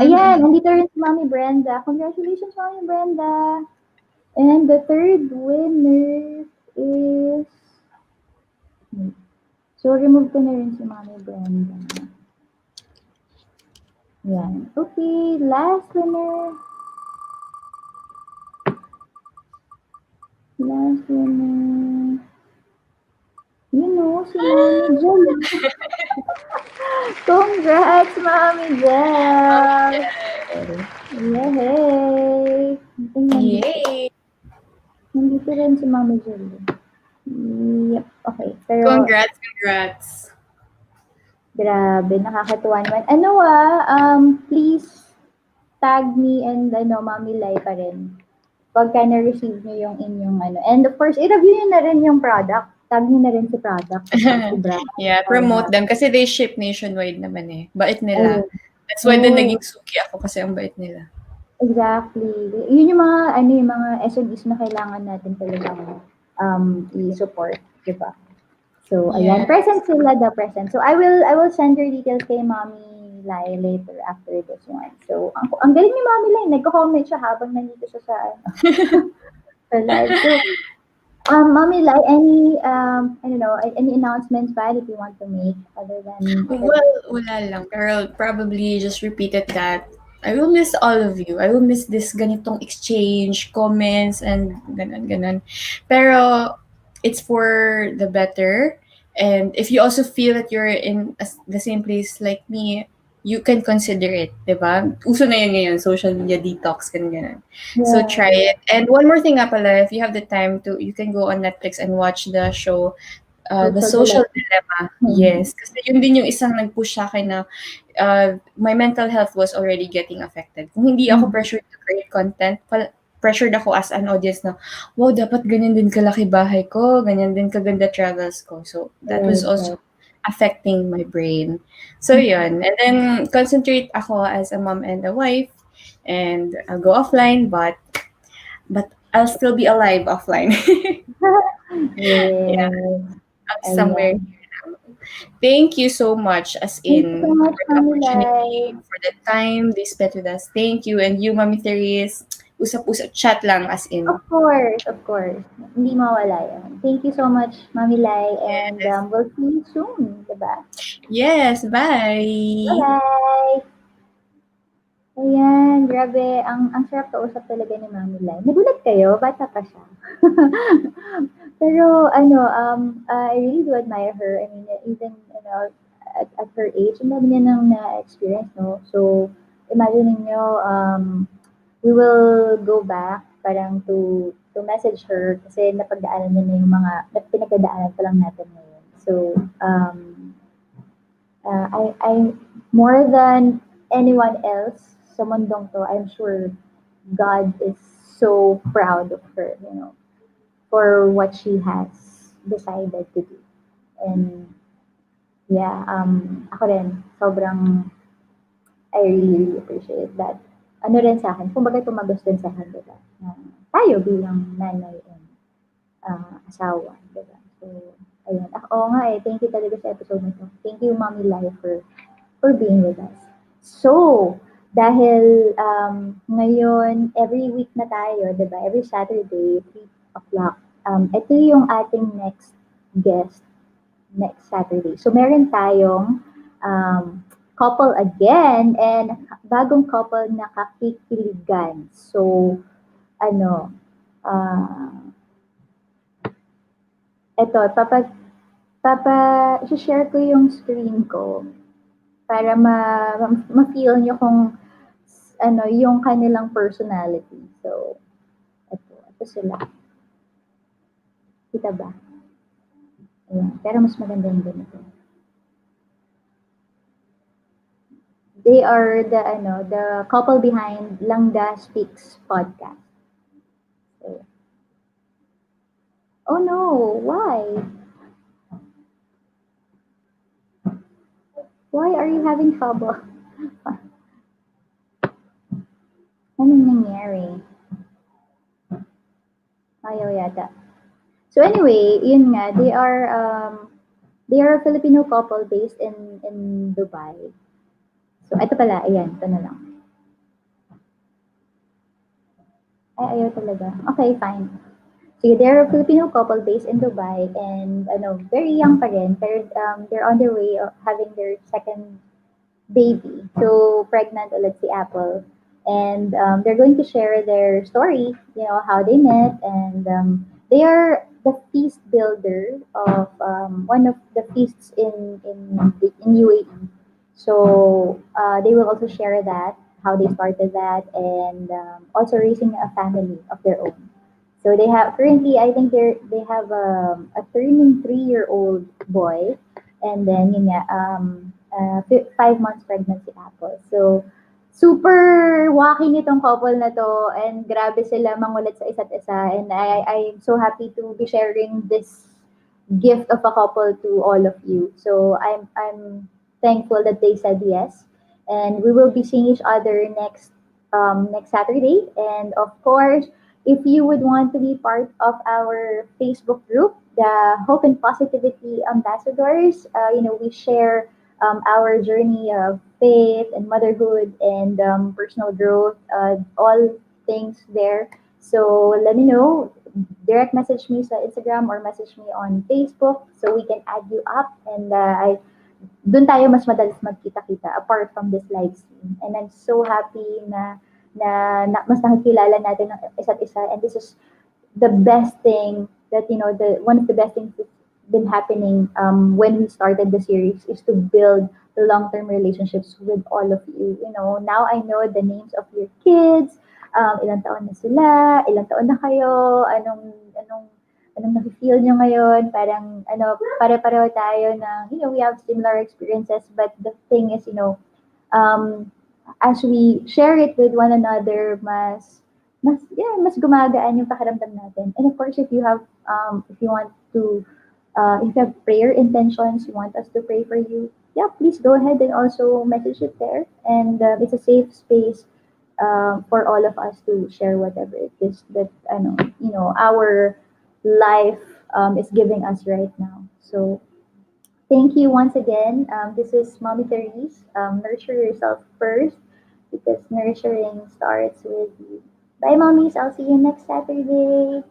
Ayan, nandito rin si Mommy Brenda. Congratulations, Mommy Brenda. And the third winner is... So, remove ko na rin si Mommy Brenda. Ayan. Okay, last winner. Si Mommy Jel. Congrats, Mommy Jel. Yay! Yay! Nandito rin si Mommy Jel. Yep, okay. Pero, Congrats. grabe, nakakatuwa naman. Please tag me and Mommy Layy pa rin. Pagka na-receive nyo yung inyong And of course, i-review nyo na rin yung product. Tag nyo na rin si product. Yeah, promote them kasi they ship nationwide naman eh. Bait nila. Ayun. That's why din naging suki ako kasi ang bait nila. Exactly. Yun yung mga SMEs na kailangan natin talagang i-support, di ba? So, ayan, Yes. present sila, the present. So, I will send your details kay Mommy Layy later after this one. So, ang galing ni Mommy Layy, nagko-comment siya habang nandito siya sa live. So, Mommy Layy, any announcements ba that you want to make other than... Well, wala lang. Pero I'll probably just repeat it that I will miss all of you. I will miss this ganitong exchange, comments, and ganon. Pero it's for the better. And if you also feel that you're in the same place like me, you can consider it, diba? Uso na yun ngayon, social media detox, ganun. So try it. And one more thing nga pala, if you have the time to, you can go on Netflix and watch the show The Social Dilemma. Yes. Kasi yun din yung isang nag-push sa akin na my mental health was already getting affected. Kung hindi ako pressured to create content, pressured ako as an audience na, wow, dapat ganyan din kalaki bahay ko, ganyan din kaganda travels ko. So, that was also affecting my brain. So, yun. And then, concentrate ako as a mom and a wife. And I'll go offline, but I'll still be alive offline. Yeah. Somewhere. Thank you so much, as in, for the opportunity, for the time they spent with us. Thank you. And you, Mami Therese, usap-usap, chat lang, as in. Of course. Hindi mawala yan. Thank you so much, Mommy Layy, and we'll see you soon, diba? Yes, bye! Bye-bye! Ayan, grabe. Ang sarap kausap talaga ni Mommy Layy. Nagulat kayo? Bata pa siya. Pero, I really do admire her. I mean, even, at her age, ang dami niya nang na-experience, no? So, imagine niyo, we will go back parang to message her kasi napagdaanan niya na yung mga pinagdadaanan pa lang natin ngayon. So, I more than anyone else sa mundong to, I'm sure God is so proud of her, for what she has decided to do. And yeah, ako rin, sobrang I really appreciate that. Ano rin sa akin, kumbaga tumagos din sa akin, diba? Na tayo bilang nanay and asawa, diba? So, ayun. Oo nga eh, thank you talaga sa episode nito. Thank you, Mommy Layy, for being with us. So, dahil ngayon, every week na tayo, diba? Every Saturday, 3 o'clock. Ito yung ating next guest next Saturday. So, meron tayong couple again and bagong couple na kakikiligan. So, ano, eto, share ko yung screen ko para ma-feel nyo kung yung kanilang personality. So, ito sila. Kita ba? Ayan. Pero mas maganda yung ganito. They are the couple behind Langga Speaks podcast. So, oh no, why? Why are you having trouble? Anong nangyari? Ayaw yata. So anyway, yun nga, they are a Filipino couple based in Dubai. So ito pala, ayan, ito na lang. Ay, ayaw talaga. Okay, fine. So they're a Filipino couple based in Dubai and very young pa rin, pero they're on their way of having their second baby. So pregnant ulit si Apple. And they're going to share their story, how they met. And they are the feast builder of one of the feasts in UAE. So they will also share that, how they started that, and also raising a family of their own. So they have currently, I think they have a turning 3-year-old boy, and then 5 months pregnant si Apple. So super wacky nitong couple na to, and grabe sila mangulit sa isa't isa, and I'm so happy to be sharing this gift of a couple to all of you. So I'm thankful that they said yes, and we will be seeing each other next Saturday. And of course, if you would want to be part of our Facebook group, the Hope and Positivity Ambassadors, we share our journey of faith and motherhood and personal growth, all things there. So let me know. Direct message me sa Instagram or message me on Facebook so we can add you up, and doon tayo mas madalas magkita-kita apart from this live stream. And I'm so happy na mas nakikilala natin ng isa't isa, and this is the best thing that the one of the best things that's been happening when we started the series is to build the long-term relationships with all of you. Now I know the names of your kids, ilang taon na sila, ilang taon na kayo, anong nafe-feel nyo ngayon, parang pare-pareho tayo na we have similar experiences, but the thing is as we share it with one another, mas gumagaan yung pakiramdam natin. And of course, if you want to, if you have prayer intentions, you want us to pray for you, yeah, please go ahead and also message it there. And it's a safe space for all of us to share whatever it is that our life is giving us right now. So thank you once again. This is Mommy Therese. Nurture yourself first because nurturing starts with you. Bye, mommies. I'll see you next Saturday.